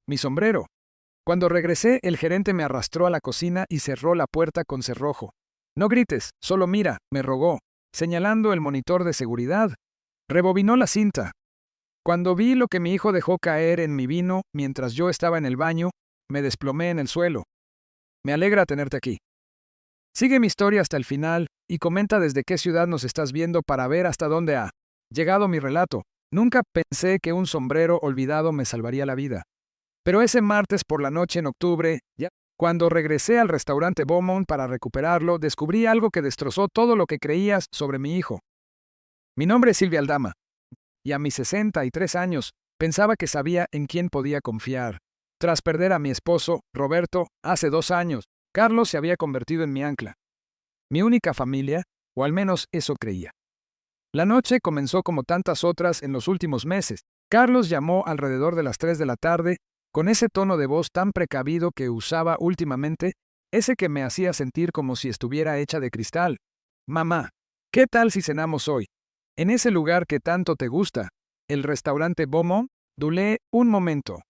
mi sombrero. Cuando regresé, el gerente me arrastró a la cocina y cerró la puerta con cerrojo. No grites, solo mira, me rogó, señalando el monitor de seguridad. Rebobinó la cinta. Cuando vi lo que mi hijo dejó caer en mi vino mientras yo estaba en el baño, me desplomé en el suelo. Me alegra tenerte aquí. Sigue mi historia hasta el final y comenta desde qué ciudad nos estás viendo para ver hasta dónde ha llegado mi relato. Nunca pensé que un sombrero olvidado me salvaría la vida. Pero ese martes por la noche en octubre, cuando regresé al restaurante Beaumont para recuperarlo, descubrí algo que destrozó todo lo que creías sobre mi hijo. Mi nombre es Silvia Aldama, y a mis 63 años pensaba que sabía en quién podía confiar. Tras perder a mi esposo, Roberto, hace 2 años, Carlos se había convertido en mi ancla. Mi única familia, o al menos eso creía. La noche comenzó como tantas otras en los últimos meses. Carlos llamó alrededor de las 3 de la tarde, con ese tono de voz tan precavido que usaba últimamente, ese que me hacía sentir como si estuviera hecha de cristal. Mamá, ¿qué tal si cenamos hoy? En ese lugar que tanto te gusta, el restaurante Beaumont. Dudé un momento.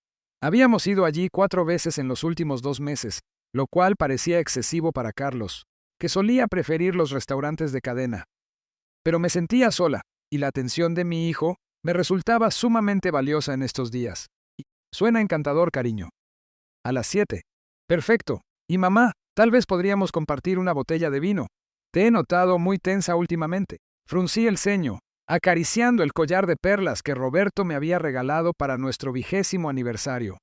Habíamos ido allí 4 veces en los últimos 2 meses, lo cual parecía excesivo para Carlos, que solía preferir los restaurantes de cadena. Pero me sentía sola, y la atención de mi hijo me resultaba sumamente valiosa en estos días. Suena encantador, cariño. A las 7. Perfecto. Y mamá, tal vez podríamos compartir una botella de vino. Te he notado muy tensa últimamente. Fruncí el ceño, acariciando el collar de perlas que Roberto me había regalado para nuestro 20º aniversario.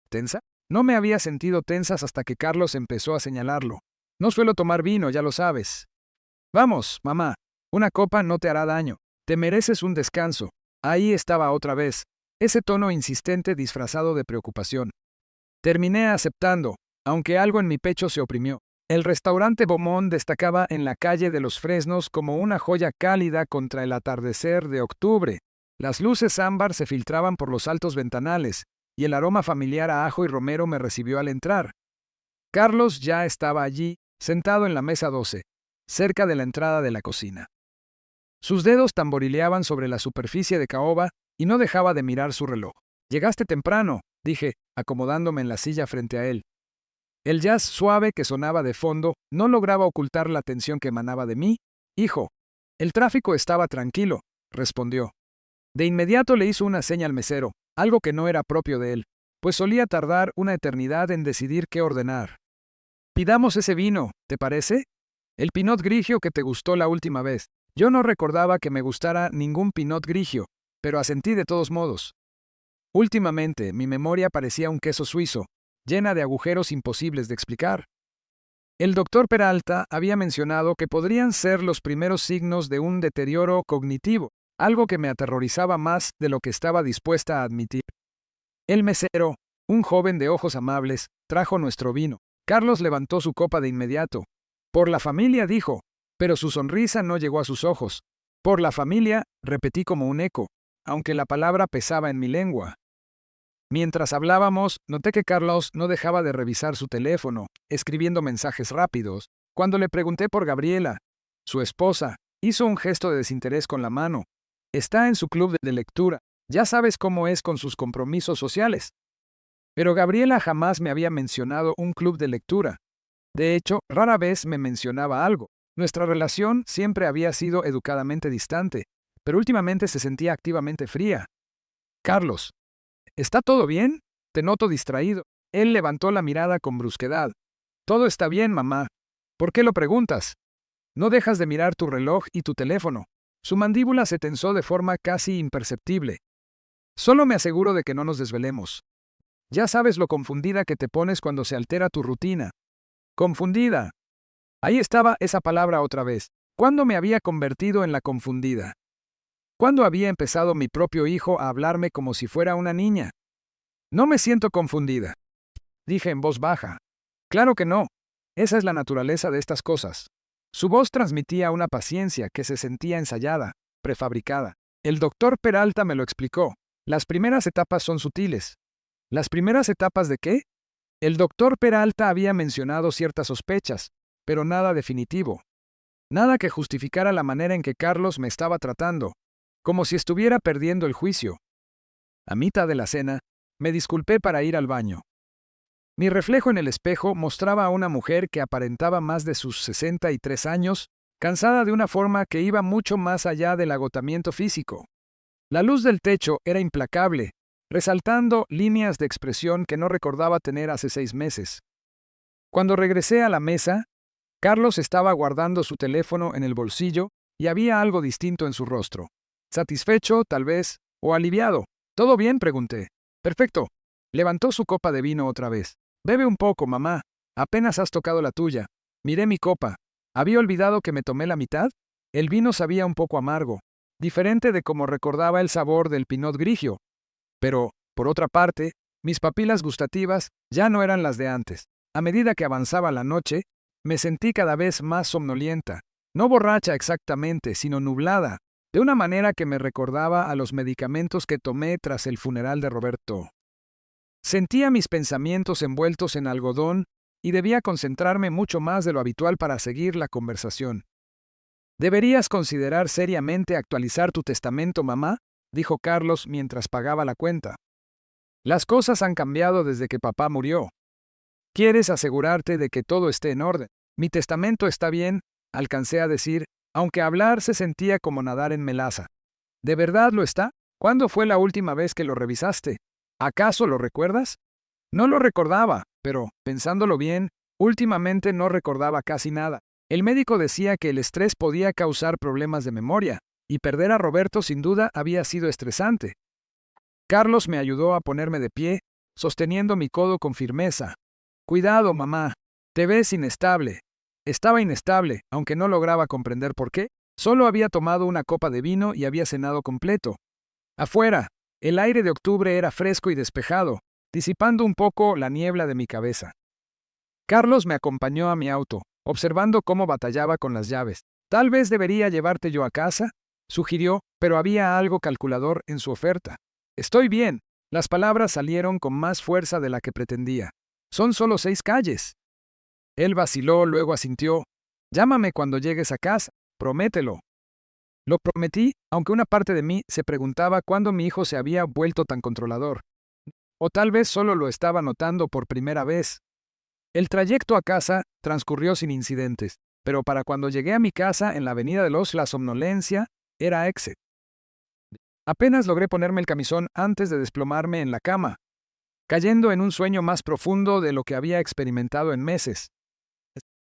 ¿Tensa? No me había sentido tensas hasta que Carlos empezó a señalarlo. No suelo tomar vino, ya lo sabes. Vamos, mamá. Una copa no te hará daño. Te mereces un descanso. Ahí estaba otra vez, ese tono insistente disfrazado de preocupación. Terminé aceptando, aunque algo en mi pecho se oprimió. El restaurante Beaumont destacaba en la calle de los Fresnos como una joya cálida contra el atardecer de octubre. Las luces ámbar se filtraban por los altos ventanales, y el aroma familiar a ajo y romero me recibió al entrar. Carlos ya estaba allí, sentado en la mesa 12, cerca de la entrada de la cocina. Sus dedos tamborileaban sobre la superficie de caoba y no dejaba de mirar su reloj. «Llegaste temprano», dije, acomodándome en la silla frente a él. El jazz suave que sonaba de fondo no lograba ocultar la tensión que emanaba de mí. «Hijo, el tráfico estaba tranquilo», respondió. De inmediato le hizo una seña al mesero, algo que no era propio de él, pues solía tardar una eternidad en decidir qué ordenar. «Pidamos ese vino, ¿te parece? El Pinot Grigio que te gustó la última vez». Yo no recordaba que me gustara ningún Pinot Grigio, pero asentí de todos modos. Últimamente, mi memoria parecía un queso suizo, llena de agujeros imposibles de explicar. El doctor Peralta había mencionado que podrían ser los primeros signos de un deterioro cognitivo, algo que me aterrorizaba más de lo que estaba dispuesta a admitir. El mesero, un joven de ojos amables, trajo nuestro vino. Carlos levantó su copa de inmediato. «Por la familia», dijo, pero su sonrisa no llegó a sus ojos. «Por la familia», repetí como un eco, aunque la palabra pesaba en mi lengua. Mientras hablábamos, noté que Carlos no dejaba de revisar su teléfono, escribiendo mensajes rápidos. Cuando le pregunté por Gabriela, su esposa, hizo un gesto de desinterés con la mano. «Está en su club de lectura. Ya sabes cómo es con sus compromisos sociales». Pero Gabriela jamás me había mencionado un club de lectura. De hecho, rara vez me mencionaba algo. Nuestra relación siempre había sido educadamente distante, pero últimamente se sentía activamente fría. «Carlos, ¿está todo bien? Te noto distraído». Él levantó la mirada con brusquedad. «Todo está bien, mamá. ¿Por qué lo preguntas? No dejas de mirar tu reloj y tu teléfono». Su mandíbula se tensó de forma casi imperceptible. «Solo me aseguro de que no nos desvelemos. Ya sabes lo confundida que te pones cuando se altera tu rutina». «Confundida». Ahí estaba esa palabra otra vez. ¿Cuándo me había convertido en la confundida? ¿Cuándo había empezado mi propio hijo a hablarme como si fuera una niña? «No me siento confundida», dije en voz baja. «Claro que no. Esa es la naturaleza de estas cosas». Su voz transmitía una paciencia que se sentía ensayada, prefabricada. El doctor Peralta me lo explicó. Las primeras etapas son sutiles. ¿Las primeras etapas de qué? El doctor Peralta había mencionado ciertas sospechas, pero nada definitivo. Nada que justificara la manera en que Carlos me estaba tratando, como si estuviera perdiendo el juicio. A mitad de la cena, Me disculpé para ir al baño. Mi reflejo en el espejo mostraba a una mujer que aparentaba más de sus 63 años, cansada de una forma que iba mucho más allá del agotamiento físico. La luz del techo era implacable, resaltando líneas de expresión que no recordaba tener hace 6 meses. Cuando regresé a la mesa, Carlos estaba guardando su teléfono en el bolsillo y había algo distinto en su rostro. ¿Satisfecho, tal vez, o aliviado? ¿Todo bien?, pregunté. Perfecto. Levantó su copa de vino otra vez. Bebe un poco, mamá. Apenas has tocado la tuya. Miré mi copa. ¿Había olvidado que me tomé la mitad? El vino sabía un poco amargo, diferente de como recordaba el sabor del Pinot Grigio. Pero, por otra parte, mis papilas gustativas ya no eran las de antes. A medida que avanzaba la noche, me sentí cada vez más somnolienta, no borracha exactamente, sino nublada, de una manera que me recordaba a los medicamentos que tomé tras el funeral de Roberto. Sentía mis pensamientos envueltos en algodón y debía concentrarme mucho más de lo habitual para seguir la conversación. «Deberías considerar seriamente actualizar tu testamento, mamá», dijo Carlos mientras pagaba la cuenta. «Las cosas han cambiado desde que papá murió. ¿Quieres asegurarte de que todo esté en orden? Mi testamento está bien», alcancé a decir, aunque hablar se sentía como nadar en melaza. «¿De verdad lo está? ¿Cuándo fue la última vez que lo revisaste? ¿Acaso lo recuerdas?» No lo recordaba, pero, pensándolo bien, últimamente no recordaba casi nada. El médico decía que el estrés podía causar problemas de memoria, y perder a Roberto sin duda había sido estresante. Carlos me ayudó a ponerme de pie, sosteniendo mi codo con firmeza. «Cuidado, mamá. Te ves inestable». Estaba inestable, aunque no lograba comprender por qué. Solo había tomado una copa de vino y había cenado completo. Afuera, el aire de octubre era fresco y despejado, disipando un poco la niebla de mi cabeza. Carlos me acompañó a mi auto, observando cómo batallaba con las llaves. «Tal vez debería llevarte yo a casa», sugirió, pero había algo calculador en su oferta. «Estoy bien». Las palabras salieron con más fuerza de la que pretendía. «Son solo 6 calles». Él vaciló, luego asintió. «Llámame cuando llegues a casa, promételo». Lo prometí, aunque una parte de mí se preguntaba cuándo mi hijo se había vuelto tan controlador. O tal vez solo lo estaba notando por primera vez. El trayecto a casa transcurrió sin incidentes, pero para cuando llegué a mi casa en la avenida de la somnolencia era exit. Apenas logré ponerme el camisón antes de desplomarme en la cama, cayendo en un sueño más profundo de lo que había experimentado en meses.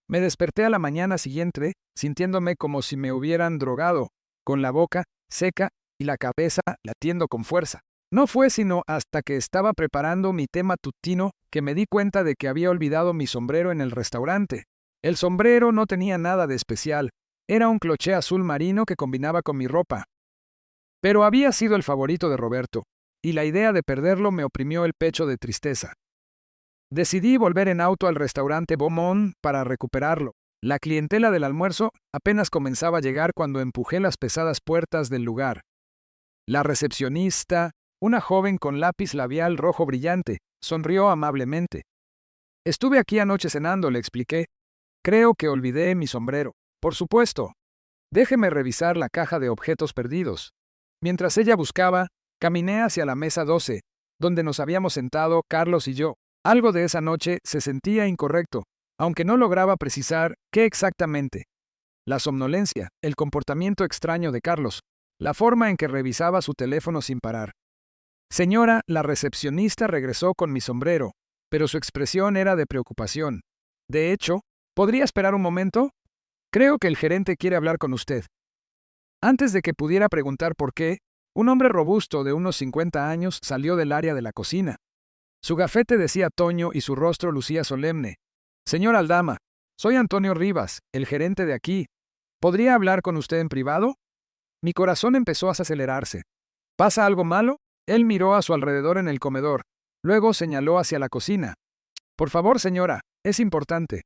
Me desperté a la mañana siguiente, sintiéndome como si me hubieran drogado, con la boca seca y la cabeza latiendo con fuerza. No fue sino hasta que estaba preparando mi té matutino que me di cuenta de que había olvidado mi sombrero en el restaurante. El sombrero no tenía nada de especial, era un cloché azul marino que combinaba con mi ropa. Pero había sido el favorito de Roberto, y la idea de perderlo me oprimió el pecho de tristeza. Decidí volver en auto al restaurante Beaumont para recuperarlo. La clientela del almuerzo apenas comenzaba a llegar cuando empujé las pesadas puertas del lugar. La recepcionista, una joven con lápiz labial rojo brillante, sonrió amablemente. «Estuve aquí anoche cenando», le expliqué. «Creo que olvidé mi sombrero». «Por supuesto. Déjeme revisar la caja de objetos perdidos». Mientras ella buscaba, caminé hacia la mesa 12, donde nos habíamos sentado Carlos y yo. Algo de esa noche se sentía incorrecto, aunque no lograba precisar qué exactamente. La somnolencia, el comportamiento extraño de Carlos, la forma en que revisaba su teléfono sin parar. «Señora», la recepcionista regresó con mi sombrero, pero su expresión era de preocupación. «De hecho, ¿podría esperar un momento? Creo que el gerente quiere hablar con usted». Antes de que pudiera preguntar por qué, un hombre robusto de unos 50 años salió del área de la cocina. Su gafete decía Toño y su rostro lucía solemne. «Señor Aldama, soy Antonio Rivas, el gerente de aquí. ¿Podría hablar con usted en privado?» Mi corazón empezó a acelerarse. «¿Pasa algo malo?» Él miró a su alrededor en el comedor. Luego señaló hacia la cocina. «Por favor, señora, es importante».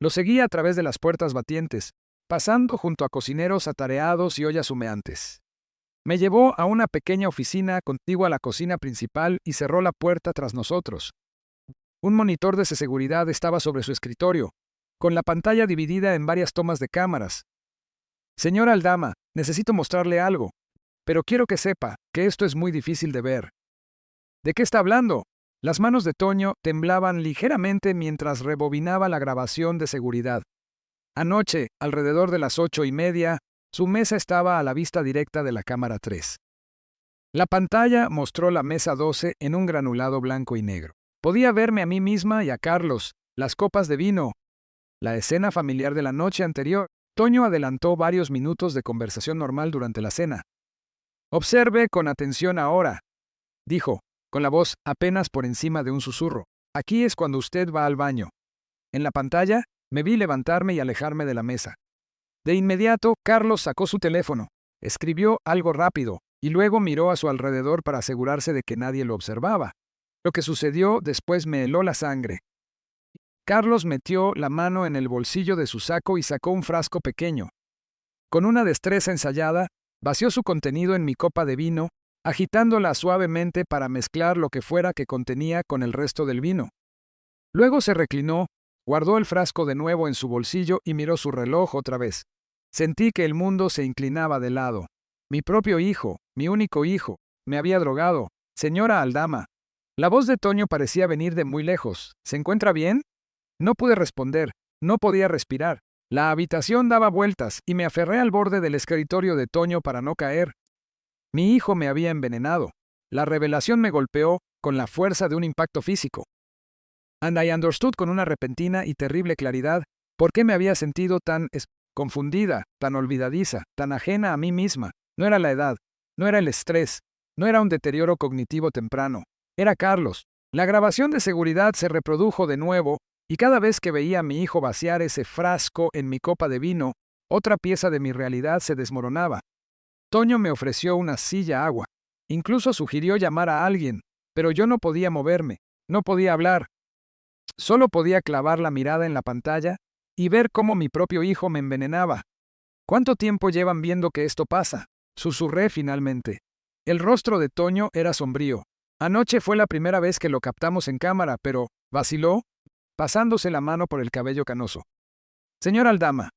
Lo seguí a través de las puertas batientes, pasando junto a cocineros atareados y ollas humeantes. Me llevó a una pequeña oficina contigua a la cocina principal y cerró la puerta tras nosotros. Un monitor de seguridad estaba sobre su escritorio, con la pantalla dividida en varias tomas de cámaras. «Señora Aldama, necesito mostrarle algo, pero quiero que sepa que esto es muy difícil de ver». ¿De qué está hablando? Las manos de Toño temblaban ligeramente mientras rebobinaba la grabación de seguridad. Anoche, alrededor de las 8:30, su mesa estaba a la vista directa de la cámara 3. La pantalla mostró la mesa 12 en un granulado blanco y negro. Podía verme a mí misma y a Carlos, las copas de vino, la escena familiar de la noche anterior. Toño adelantó varios minutos de conversación normal durante la cena. Observe con atención ahora, dijo, con la voz apenas por encima de un susurro. Aquí es cuando usted va al baño. En la pantalla, me vi levantarme y alejarme de la mesa. De inmediato, Carlos sacó su teléfono, escribió algo rápido, y luego miró a su alrededor para asegurarse de que nadie lo observaba. Lo que sucedió después me heló la sangre. Carlos metió la mano en el bolsillo de su saco y sacó un frasco pequeño. Con una destreza ensayada, vació su contenido en mi copa de vino, agitándola suavemente para mezclar lo que fuera que contenía con el resto del vino. Luego se reclinó, guardó el frasco de nuevo en su bolsillo y miró su reloj otra vez. Sentí que el mundo se inclinaba de lado. Mi propio hijo, mi único hijo, me había drogado. Señora Aldama. La voz de Toño parecía venir de muy lejos. ¿Se encuentra bien? No pude responder, no podía respirar. La habitación daba vueltas y me aferré al borde del escritorio de Toño para no caer. Mi hijo me había envenenado. La revelación me golpeó con la fuerza de un impacto físico. And I understood con una repentina y terrible claridad por qué me había sentido tan confundida, tan olvidadiza, tan ajena a mí misma. No era la edad, no era el estrés, no era un deterioro cognitivo temprano. Era Carlos. La grabación de seguridad se reprodujo de nuevo, y cada vez que veía a mi hijo vaciar ese frasco en mi copa de vino, otra pieza de mi realidad se desmoronaba. Toño me ofreció una silla agua. Incluso sugirió llamar a alguien, pero yo no podía moverme, no podía hablar. Solo podía clavar la mirada en la pantalla y ver cómo mi propio hijo me envenenaba. ¿Cuánto tiempo llevan viendo que esto pasa? Susurré finalmente. El rostro de Toño era sombrío. Anoche fue la primera vez que lo captamos en cámara, pero vaciló, pasándose la mano por el cabello canoso. Señora Aldama,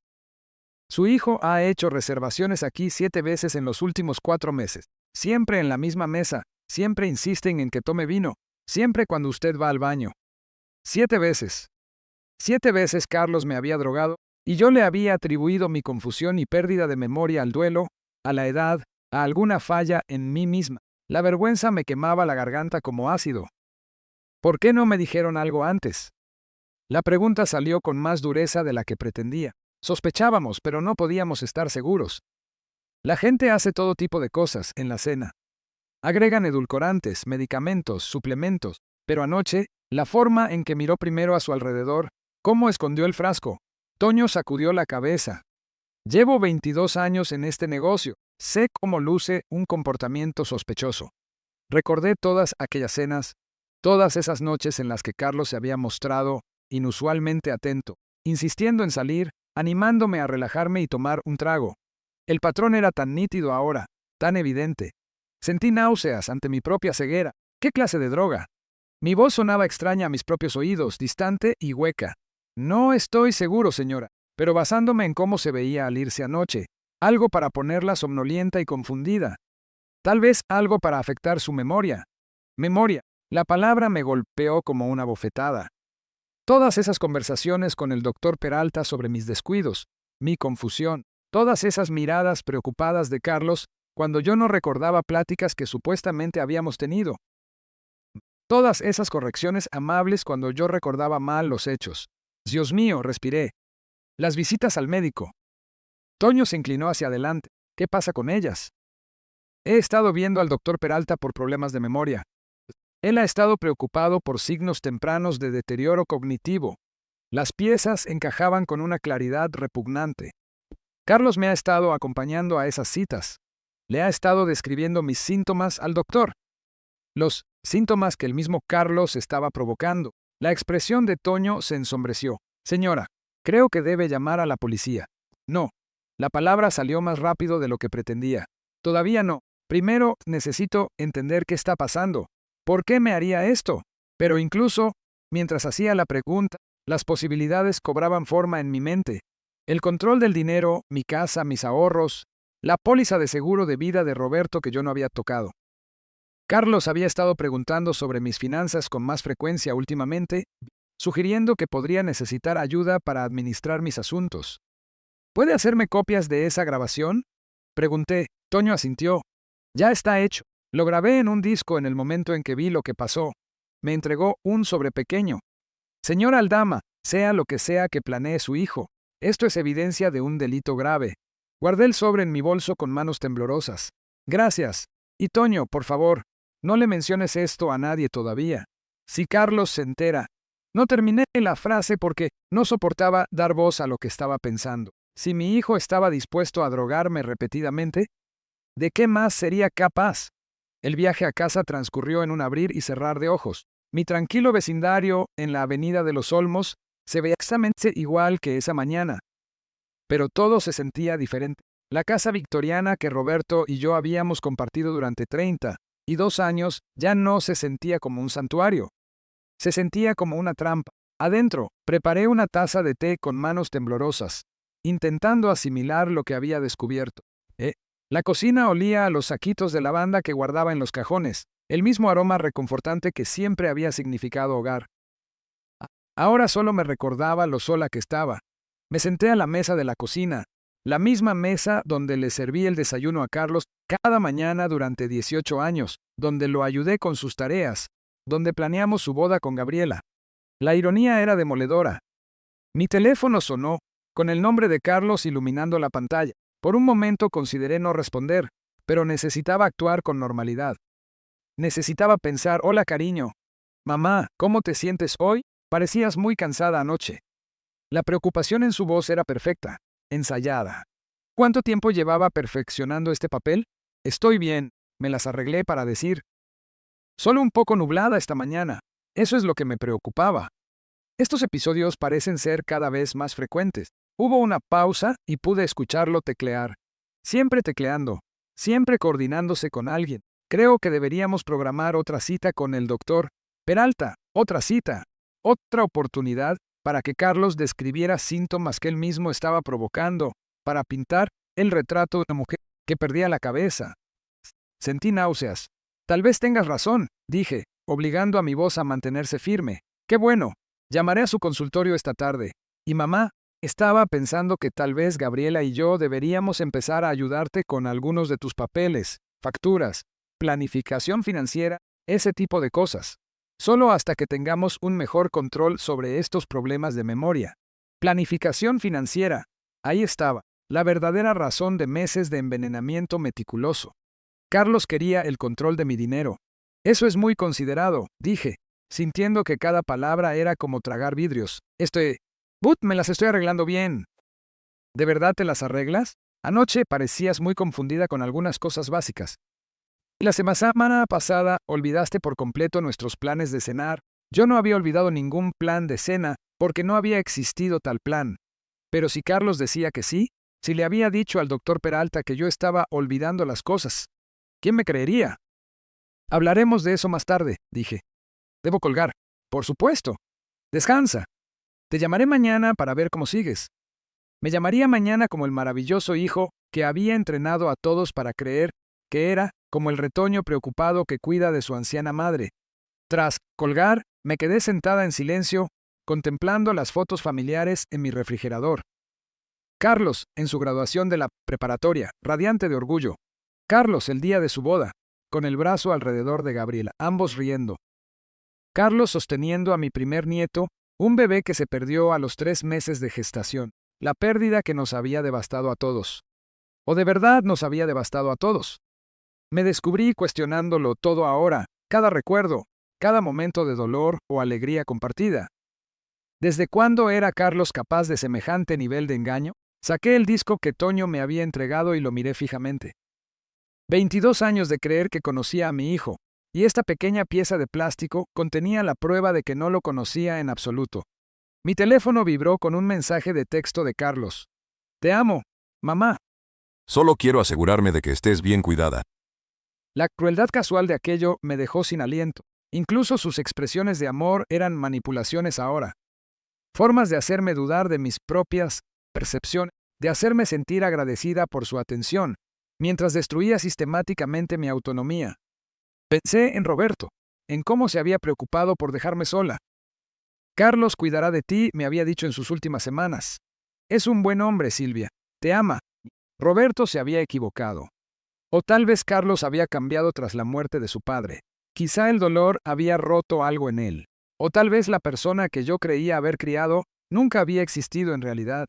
su hijo ha hecho reservaciones aquí 7 veces en los últimos 4 meses. Siempre en la misma mesa, siempre insisten en que tome vino, siempre cuando usted va al baño. 7 veces. 7 veces Carlos me había drogado, y yo le había atribuido mi confusión y pérdida de memoria al duelo, a la edad, a alguna falla en mí misma. La vergüenza me quemaba la garganta como ácido. ¿Por qué no me dijeron algo antes? La pregunta salió con más dureza de la que pretendía. Sospechábamos, pero no podíamos estar seguros. La gente hace todo tipo de cosas en la cena. Agregan edulcorantes, medicamentos, suplementos, pero anoche, la forma en que miró primero a su alrededor, cómo escondió el frasco. Toño sacudió la cabeza. Llevo 22 años en este negocio. Sé cómo luce un comportamiento sospechoso. Recordé todas aquellas cenas, todas esas noches en las que Carlos se había mostrado inusualmente atento, insistiendo en salir, animándome a relajarme y tomar un trago. El patrón era tan nítido ahora, tan evidente. Sentí náuseas ante mi propia ceguera. ¿Qué clase de droga? Mi voz sonaba extraña a mis propios oídos, distante y hueca. No estoy seguro, señora, pero basándome en cómo se veía al irse anoche, algo para ponerla somnolienta y confundida. Tal vez algo para afectar su memoria. Memoria. La palabra me golpeó como una bofetada. Todas esas conversaciones con el doctor Peralta sobre mis descuidos, mi confusión, todas esas miradas preocupadas de Carlos cuando yo no recordaba pláticas que supuestamente habíamos tenido. Todas esas correcciones amables cuando yo recordaba mal los hechos. Dios mío, respiré. Las visitas al médico. Toño se inclinó hacia adelante. ¿Qué pasa con ellas? He estado viendo al doctor Peralta por problemas de memoria. Él ha estado preocupado por signos tempranos de deterioro cognitivo. Las piezas encajaban con una claridad repugnante. Carlos me ha estado acompañando a esas citas. Le ha estado describiendo mis síntomas al doctor. Los síntomas que el mismo Carlos estaba provocando. La expresión de Toño se ensombreció. Señora, creo que debe llamar a la policía. No. La palabra salió más rápido de lo que pretendía. Todavía no. Primero, necesito entender qué está pasando. ¿Por qué me haría esto? Pero incluso, mientras hacía la pregunta, las posibilidades cobraban forma en mi mente. El control del dinero, mi casa, mis ahorros, la póliza de seguro de vida de Roberto que yo no había tocado. Carlos había estado preguntando sobre mis finanzas con más frecuencia últimamente, sugiriendo que podría necesitar ayuda para administrar mis asuntos. ¿Puede hacerme copias de esa grabación? Pregunté. Toño asintió. Ya está hecho. Lo grabé en un disco en el momento en que vi lo que pasó. Me entregó un sobre pequeño. Señora Aldama, sea lo que sea que planee su hijo, esto es evidencia de un delito grave. Guardé el sobre en mi bolso con manos temblorosas. Gracias. Y Toño, por favor, no le menciones esto a nadie todavía. Si Carlos se entera. No terminé la frase porque no soportaba dar voz a lo que estaba pensando. Si mi hijo estaba dispuesto a drogarme repetidamente, ¿de qué más sería capaz? El viaje a casa transcurrió en un abrir y cerrar de ojos. Mi tranquilo vecindario en la Avenida de los Olmos se veía exactamente igual que esa mañana. Pero todo se sentía diferente. La casa victoriana que Roberto y yo habíamos compartido durante 32 años ya no se sentía como un santuario. Se sentía como una trampa. Adentro, preparé una taza de té con manos temblorosas, intentando asimilar lo que había descubierto. La cocina olía a los saquitos de lavanda que guardaba en los cajones, el mismo aroma reconfortante que siempre había significado hogar. Ahora solo me recordaba lo sola que estaba. Me senté a la mesa de la cocina, la misma mesa donde le serví el desayuno a Carlos cada mañana durante 18 años, donde lo ayudé con sus tareas, donde planeamos su boda con Gabriela. La ironía era demoledora. Mi teléfono sonó, con el nombre de Carlos iluminando la pantalla. Por un momento consideré no responder, pero necesitaba actuar con normalidad. Necesitaba pensar, hola cariño. Mamá, ¿cómo te sientes hoy? Parecías muy cansada anoche. La preocupación en su voz era perfecta, ensayada. ¿Cuánto tiempo llevaba perfeccionando este papel? Estoy bien, me las arreglé para decir. Solo un poco nublada esta mañana. Eso es lo que me preocupaba. Estos episodios parecen ser cada vez más frecuentes. Hubo una pausa y pude escucharlo teclear. Siempre tecleando, siempre coordinándose con alguien. Creo que deberíamos programar otra cita con el doctor Peralta, otra cita, otra oportunidad para que Carlos describiera síntomas que él mismo estaba provocando, para pintar el retrato de una mujer que perdía la cabeza. Sentí náuseas. Tal vez tengas razón, dije, obligando a mi voz a mantenerse firme. Qué bueno. Llamaré a su consultorio esta tarde. Y mamá, estaba pensando que tal vez Gabriela y yo deberíamos empezar a ayudarte con algunos de tus papeles, facturas, planificación financiera, ese tipo de cosas. Solo hasta que tengamos un mejor control sobre estos problemas de memoria. Planificación financiera. Ahí estaba, la verdadera razón de meses de envenenamiento meticuloso. Carlos quería el control de mi dinero. Eso es muy considerado, dije, sintiendo que cada palabra era como tragar vidrios. Me las estoy arreglando bien. ¿De verdad te las arreglas? Anoche parecías muy confundida con algunas cosas básicas. Y la semana pasada olvidaste por completo nuestros planes de cenar. Yo no había olvidado ningún plan de cena porque no había existido tal plan. Pero si Carlos decía que sí, si le había dicho al doctor Peralta que yo estaba olvidando las cosas, ¿quién me creería? Hablaremos de eso más tarde, dije. Debo colgar. Por supuesto. Descansa. Te llamaré mañana para ver cómo sigues. Me llamaría mañana como el maravilloso hijo que había entrenado a todos para creer que era como el retoño preocupado que cuida de su anciana madre. Tras colgar, me quedé sentada en silencio, contemplando las fotos familiares en mi refrigerador. Carlos, en su graduación de la preparatoria, radiante de orgullo. Carlos, el día de su boda, con el brazo alrededor de Gabriela, ambos riendo. Carlos sosteniendo a mi primer nieto, un bebé que se perdió a los 3 meses de gestación, la pérdida que nos había devastado a todos. ¿O de verdad nos había devastado a todos? Me descubrí cuestionándolo todo ahora, cada recuerdo, cada momento de dolor o alegría compartida. ¿Desde cuándo era Carlos capaz de semejante nivel de engaño? Saqué el disco que Toño me había entregado y lo miré fijamente. 22 años de creer que conocía a mi hijo, y esta pequeña pieza de plástico contenía la prueba de que no lo conocía en absoluto. Mi teléfono vibró con un mensaje de texto de Carlos. Te amo, mamá. Solo quiero asegurarme de que estés bien cuidada. La crueldad casual de aquello me dejó sin aliento. Incluso sus expresiones de amor eran manipulaciones ahora. Formas de hacerme dudar de mis propias percepciones, de hacerme sentir agradecida por su atención, mientras destruía sistemáticamente mi autonomía. Pensé en Roberto, en cómo se había preocupado por dejarme sola. Carlos cuidará de ti, me había dicho en sus últimas semanas. Es un buen hombre, Silvia. Te ama. Roberto se había equivocado. O tal vez Carlos había cambiado tras la muerte de su padre. Quizá el dolor había roto algo en él. O tal vez la persona que yo creía haber criado nunca había existido en realidad.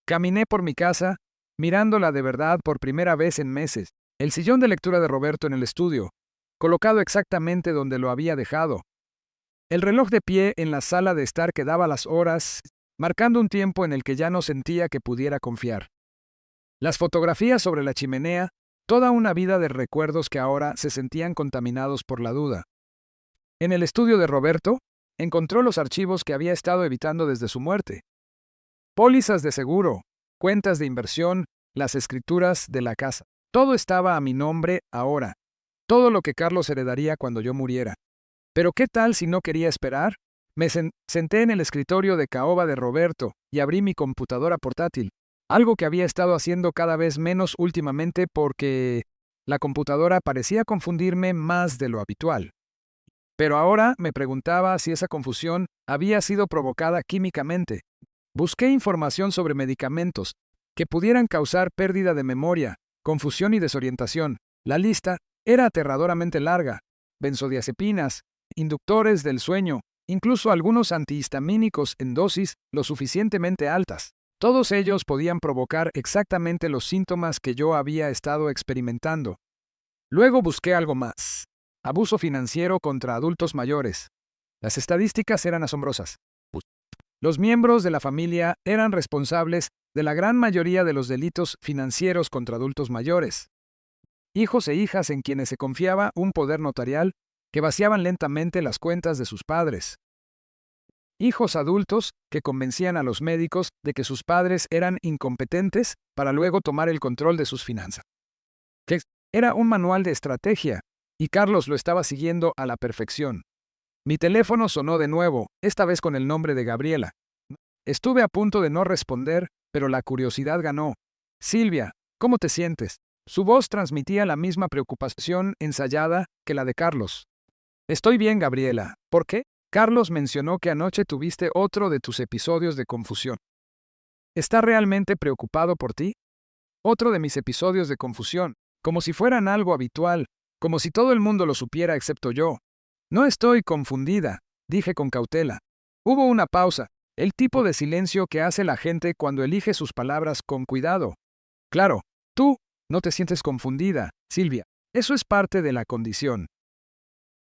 Caminé por mi casa, mirándola de verdad por primera vez en meses. El sillón de lectura de Roberto en el estudio, colocado exactamente donde lo había dejado. El reloj de pie en la sala de estar que daba las horas, marcando un tiempo en el que ya no sentía que pudiera confiar. Las fotografías sobre la chimenea, toda una vida de recuerdos que ahora se sentían contaminados por la duda. En el estudio de Roberto, encontró los archivos que había estado evitando desde su muerte. Pólizas de seguro, cuentas de inversión, las escrituras de la casa. Todo estaba a mi nombre ahora. Todo lo que Carlos heredaría cuando yo muriera. Pero ¿qué tal si no quería esperar? Me senté en el escritorio de caoba de Roberto y abrí mi computadora portátil, algo que había estado haciendo cada vez menos últimamente porque la computadora parecía confundirme más de lo habitual. Pero ahora me preguntaba si esa confusión había sido provocada químicamente. Busqué información sobre medicamentos que pudieran causar pérdida de memoria, confusión y desorientación. La lista era aterradoramente larga. Benzodiazepinas, inductores del sueño, incluso algunos antihistamínicos en dosis lo suficientemente altas. Todos ellos podían provocar exactamente los síntomas que yo había estado experimentando. Luego busqué algo más. Abuso financiero contra adultos mayores. Las estadísticas eran asombrosas. Los miembros de la familia eran responsables de la gran mayoría de los delitos financieros contra adultos mayores. Hijos e hijas en quienes se confiaba un poder notarial que vaciaban lentamente las cuentas de sus padres. Hijos adultos que convencían a los médicos de que sus padres eran incompetentes para luego tomar el control de sus finanzas. Que era un manual de estrategia, y Carlos lo estaba siguiendo a la perfección. Mi teléfono sonó de nuevo, esta vez con el nombre de Gabriela. Estuve a punto de no responder, pero la curiosidad ganó. Silvia, ¿cómo te sientes? Su voz transmitía la misma preocupación ensayada que la de Carlos. Estoy bien, Gabriela. ¿Por qué? Carlos mencionó que anoche tuviste otro de tus episodios de confusión. ¿Está realmente preocupado por ti? Otro de mis episodios de confusión, como si fueran algo habitual, como si todo el mundo lo supiera excepto yo. No estoy confundida, dije con cautela. Hubo una pausa, el tipo de silencio que hace la gente cuando elige sus palabras con cuidado. Claro, tú no te sientes confundida, Silvia. Eso es parte de la condición.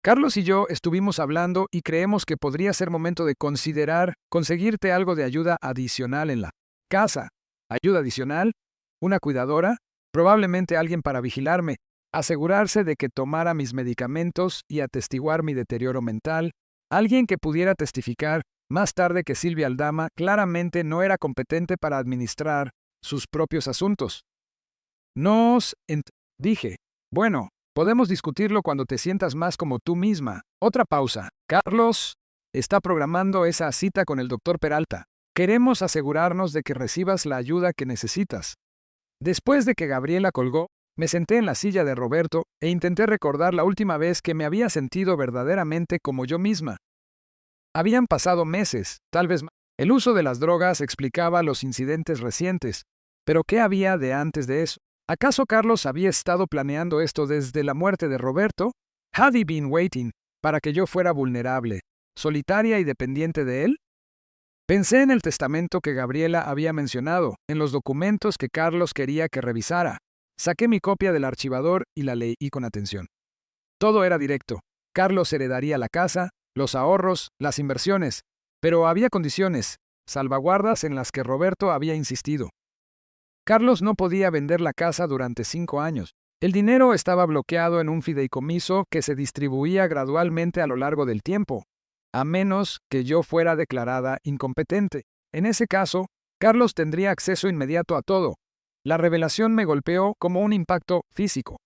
Carlos y yo estuvimos hablando y creemos que podría ser momento de considerar conseguirte algo de ayuda adicional en la casa. ¿Ayuda adicional? ¿Una cuidadora? Probablemente alguien para vigilarme, asegurarse de que tomara mis medicamentos y atestiguar mi deterioro mental. Alguien que pudiera testificar más tarde que Silvia Aldama claramente no era competente para administrar sus propios asuntos. Dije. Bueno, podemos discutirlo cuando te sientas más como tú misma. Otra pausa. Carlos está programando esa cita con el doctor Peralta. Queremos asegurarnos de que recibas la ayuda que necesitas. Después de que Gabriela colgó, me senté en la silla de Roberto e intenté recordar la última vez que me había sentido verdaderamente como yo misma. Habían pasado meses, tal vez más. El uso de las drogas explicaba los incidentes recientes, pero ¿qué había de antes de eso? ¿Acaso Carlos había estado planeando esto desde la muerte de Roberto? ¿Had he been waiting para que yo fuera vulnerable, solitaria y dependiente de él? Pensé en el testamento que Gabriela había mencionado, en los documentos que Carlos quería que revisara. Saqué mi copia del archivador y la leí con atención. Todo era directo. Carlos heredaría la casa, los ahorros, las inversiones, pero había condiciones, salvaguardas en las que Roberto había insistido. Carlos no podía vender la casa durante 5 años. El dinero estaba bloqueado en un fideicomiso que se distribuía gradualmente a lo largo del tiempo, a menos que yo fuera declarada incompetente. En ese caso, Carlos tendría acceso inmediato a todo. La revelación me golpeó como un impacto físico.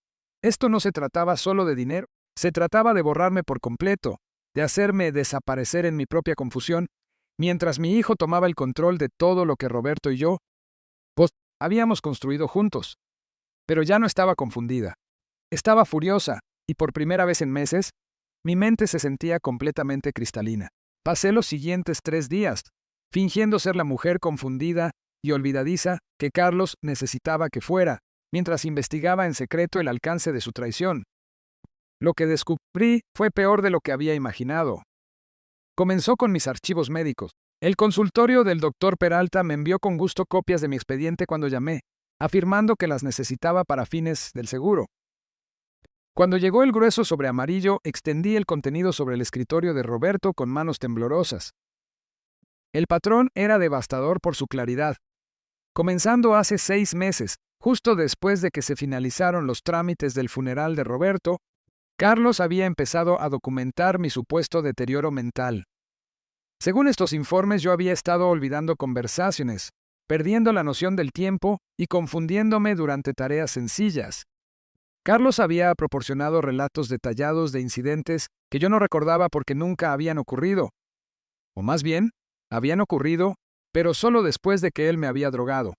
Esto no se trataba solo de dinero, se trataba de borrarme por completo, de hacerme desaparecer en mi propia confusión, mientras mi hijo tomaba el control de todo lo que Roberto y yo habíamos construido juntos. Pero ya no estaba confundida. Estaba furiosa, y por primera vez en meses, mi mente se sentía completamente cristalina. Pasé los siguientes 3 días, fingiendo ser la mujer confundida y olvidadiza que Carlos necesitaba que fuera, mientras investigaba en secreto el alcance de su traición. Lo que descubrí fue peor de lo que había imaginado. Comenzó con mis archivos médicos. El consultorio del doctor Peralta me envió con gusto copias de mi expediente cuando llamé, afirmando que las necesitaba para fines del seguro. Cuando llegó el grueso sobre amarillo, extendí el contenido sobre el escritorio de Roberto con manos temblorosas. El patrón era devastador por su claridad. Comenzando hace 6 meses, justo después de que se finalizaron los trámites del funeral de Roberto, Carlos había empezado a documentar mi supuesto deterioro mental. Según estos informes, yo había estado olvidando conversaciones, perdiendo la noción del tiempo y confundiéndome durante tareas sencillas. Carlos había proporcionado relatos detallados de incidentes que yo no recordaba porque nunca habían ocurrido. O más bien, habían ocurrido, pero solo después de que él me había drogado.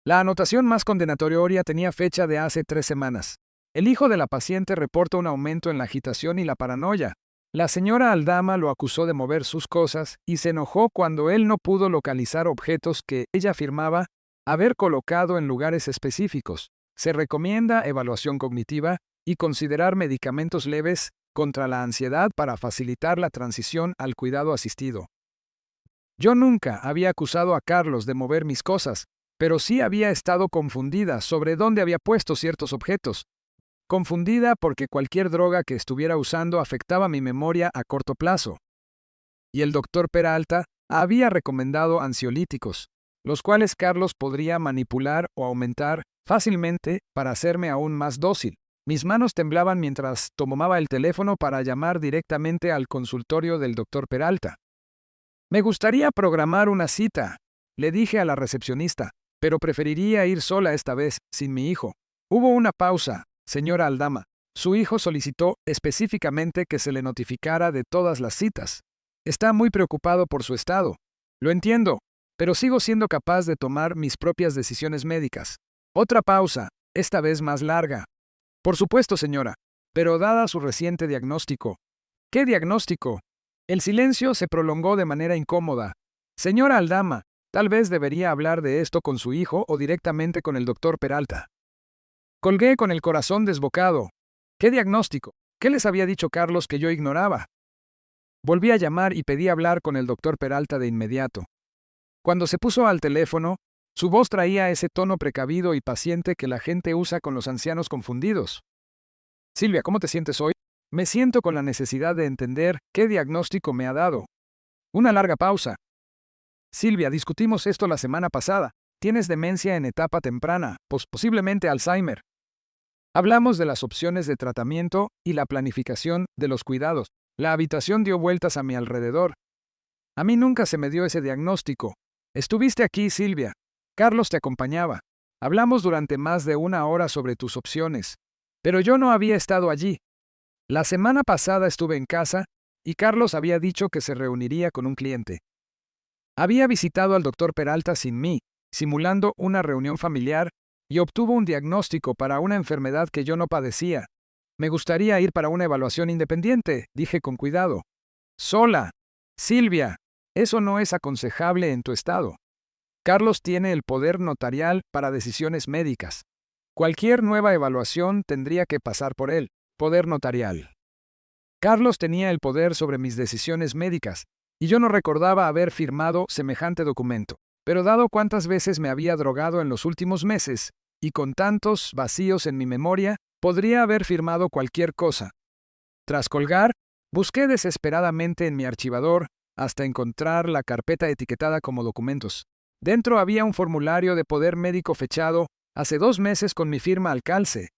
La anotación más condenatoria tenía fecha de hace 3 semanas. El hijo de la paciente reporta un aumento en la agitación y la paranoia. La señora Aldama lo acusó de mover sus cosas y se enojó cuando él no pudo localizar objetos que ella afirmaba haber colocado en lugares específicos. Se recomienda evaluación cognitiva y considerar medicamentos leves contra la ansiedad para facilitar la transición al cuidado asistido. Yo nunca había acusado a Carlos de mover mis cosas, pero sí había estado confundida sobre dónde había puesto ciertos objetos. Confundida porque cualquier droga que estuviera usando afectaba mi memoria a corto plazo. Y el doctor Peralta había recomendado ansiolíticos, los cuales Carlos podría manipular o aumentar fácilmente para hacerme aún más dócil. Mis manos temblaban mientras tomaba el teléfono para llamar directamente al consultorio del doctor Peralta. Me gustaría programar una cita, le dije a la recepcionista, pero preferiría ir sola esta vez, sin mi hijo. Hubo una pausa, señora Aldama. Su hijo solicitó específicamente que se le notificara de todas las citas. Está muy preocupado por su estado. Lo entiendo, pero sigo siendo capaz de tomar mis propias decisiones médicas. Otra pausa, esta vez más larga. Por supuesto, señora, pero dada su reciente diagnóstico. ¿Qué diagnóstico? El silencio se prolongó de manera incómoda. Señora Aldama, tal vez debería hablar de esto con su hijo o directamente con el doctor Peralta. Colgué con el corazón desbocado. ¿Qué diagnóstico? ¿Qué les había dicho Carlos que yo ignoraba? Volví a llamar y pedí hablar con el doctor Peralta de inmediato. Cuando se puso al teléfono, su voz traía ese tono precavido y paciente que la gente usa con los ancianos confundidos. Silvia, ¿cómo te sientes hoy? Me siento con la necesidad de entender qué diagnóstico me ha dado. Una larga pausa. Silvia, discutimos esto la semana pasada. Tienes demencia en etapa temprana, posiblemente Alzheimer. Hablamos de las opciones de tratamiento y la planificación de los cuidados. La habitación dio vueltas a mi alrededor. A mí nunca se me dio ese diagnóstico. Estuviste aquí, Silvia. Carlos te acompañaba. Hablamos durante más de 1 hora sobre tus opciones. Pero yo no había estado allí. La semana pasada estuve en casa y Carlos había dicho que se reuniría con un cliente. Había visitado al doctor Peralta sin mí, simulando una reunión familiar, y obtuvo un diagnóstico para una enfermedad que yo no padecía. Me gustaría ir para una evaluación independiente, dije con cuidado. Sola. Silvia, eso no es aconsejable en tu estado. Carlos tiene el poder notarial para decisiones médicas. Cualquier nueva evaluación tendría que pasar por él. Poder notarial. Carlos tenía el poder sobre mis decisiones médicas, y yo no recordaba haber firmado semejante documento. Pero dado cuántas veces me había drogado en los últimos meses, y con tantos vacíos en mi memoria, podría haber firmado cualquier cosa. Tras colgar, busqué desesperadamente en mi archivador hasta encontrar la carpeta etiquetada como documentos. Dentro había un formulario de poder médico fechado hace 2 meses con mi firma al calce.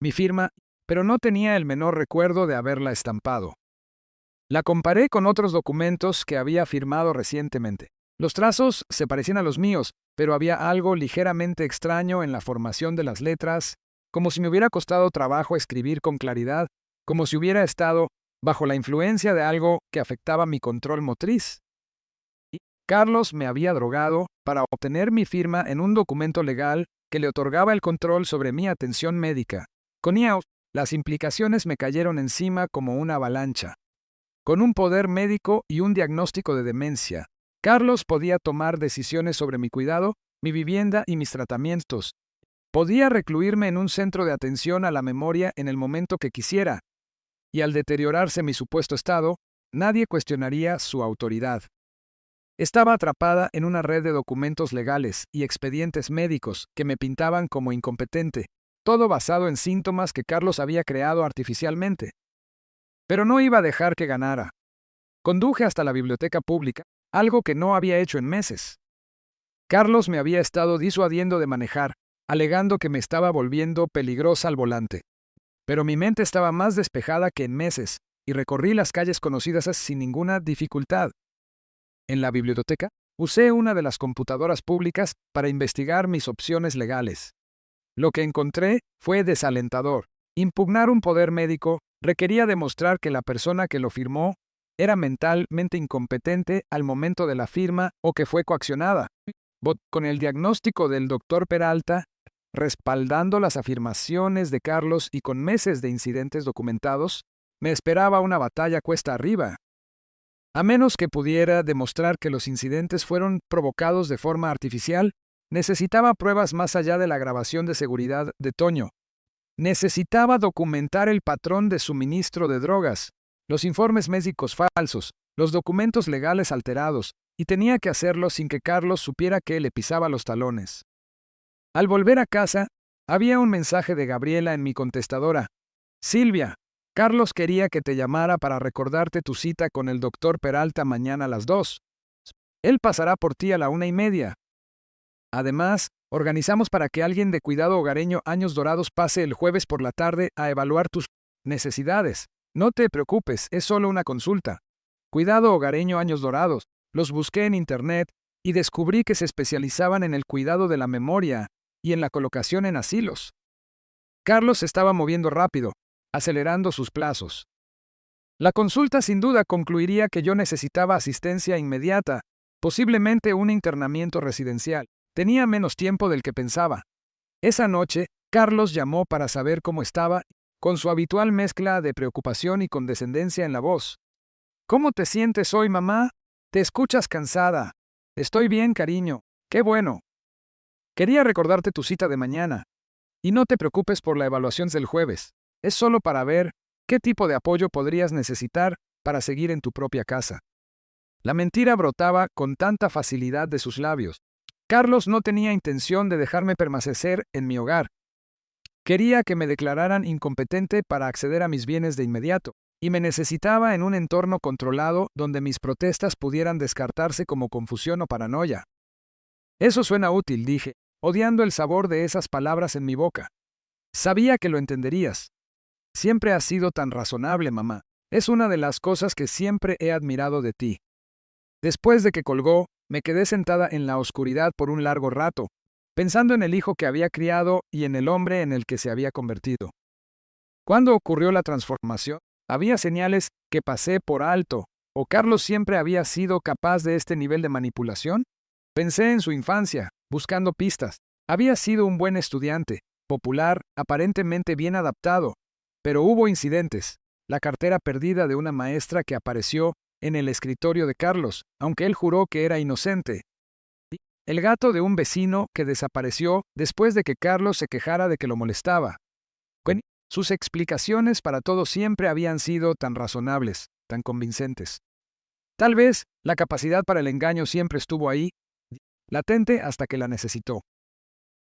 Mi firma, pero no tenía el menor recuerdo de haberla estampado. La comparé con otros documentos que había firmado recientemente. Los trazos se parecían a los míos, pero había algo ligeramente extraño en la formación de las letras, como si me hubiera costado trabajo escribir con claridad, como si hubiera estado bajo la influencia de algo que afectaba mi control motriz. Y Carlos me había drogado para obtener mi firma en un documento legal que le otorgaba el control sobre mi atención médica. Coniaus, Las implicaciones me cayeron encima como una avalancha. Con un poder médico y un diagnóstico de demencia, Carlos podía tomar decisiones sobre mi cuidado, mi vivienda y mis tratamientos. Podía recluirme en un centro de atención a la memoria en el momento que quisiera, y al deteriorarse mi supuesto estado, nadie cuestionaría su autoridad. Estaba atrapada en una red de documentos legales y expedientes médicos que me pintaban como incompetente, todo basado en síntomas que Carlos había creado artificialmente. Pero no iba a dejar que ganara. Conduje hasta la biblioteca pública, algo que no había hecho en meses. Carlos me había estado disuadiendo de manejar, alegando que me estaba volviendo peligrosa al volante. Pero mi mente estaba más despejada que en meses, y recorrí las calles conocidas sin ninguna dificultad. En la biblioteca, usé una de las computadoras públicas para investigar mis opciones legales. Lo que encontré fue desalentador. Impugnar un poder médico requería demostrar que la persona que lo firmó era mentalmente incompetente al momento de la firma o que fue coaccionada. Con el diagnóstico del doctor Peralta, respaldando las afirmaciones de Carlos y con meses de incidentes documentados, me esperaba una batalla cuesta arriba. A menos que pudiera demostrar que los incidentes fueron provocados de forma artificial, necesitaba pruebas más allá de la grabación de seguridad de Toño. Necesitaba documentar el patrón de suministro de drogas, los informes médicos falsos, los documentos legales alterados, y tenía que hacerlo sin que Carlos supiera que le pisaba los talones. Al volver a casa, había un mensaje de Gabriela en mi contestadora. Silvia, Carlos quería que te llamara para recordarte tu cita con el doctor Peralta mañana a las 2. Él pasará por ti a la 1:30. Además, organizamos para que alguien de cuidado hogareño Años Dorados pase el jueves por la tarde a evaluar tus necesidades. No te preocupes, es solo una consulta. Cuidado hogareño Años Dorados. Los busqué en internet y descubrí que se especializaban en el cuidado de la memoria y en la colocación en asilos. Carlos se estaba moviendo rápido, acelerando sus plazos. La consulta sin duda concluiría que yo necesitaba asistencia inmediata, posiblemente un internamiento residencial. Tenía menos tiempo del que pensaba. Esa noche, Carlos llamó para saber cómo estaba, con su habitual mezcla de preocupación y condescendencia en la voz. ¿Cómo te sientes hoy, mamá? Te escuchas cansada. Estoy bien, cariño. Qué bueno. Quería recordarte tu cita de mañana. Y no te preocupes por la evaluación del jueves. Es solo para ver qué tipo de apoyo podrías necesitar para seguir en tu propia casa. La mentira brotaba con tanta facilidad de sus labios. Carlos no tenía intención de dejarme permanecer en mi hogar. Quería que me declararan incompetente para acceder a mis bienes de inmediato, y me necesitaba en un entorno controlado donde mis protestas pudieran descartarse como confusión o paranoia. Eso suena útil, dije, odiando el sabor de esas palabras en mi boca. Sabía que lo entenderías. Siempre has sido tan razonable, mamá. Es una de las cosas que siempre he admirado de ti. Después de que colgó, me quedé sentada en la oscuridad por un largo rato, pensando en el hijo que había criado y en el hombre en el que se había convertido. ¿Cuándo ocurrió la transformación? Había señales que pasé por alto, ¿o Carlos siempre había sido capaz de este nivel de manipulación? Pensé en su infancia, buscando pistas. Había sido un buen estudiante, popular, aparentemente bien adaptado, pero hubo incidentes. La cartera perdida de una maestra que apareció en el escritorio de Carlos, aunque él juró que era inocente. El gato de un vecino que desapareció después de que Carlos se quejara de que lo molestaba. Sus explicaciones para todo siempre habían sido tan razonables, tan convincentes. Tal vez la capacidad para el engaño siempre estuvo ahí, latente hasta que la necesitó.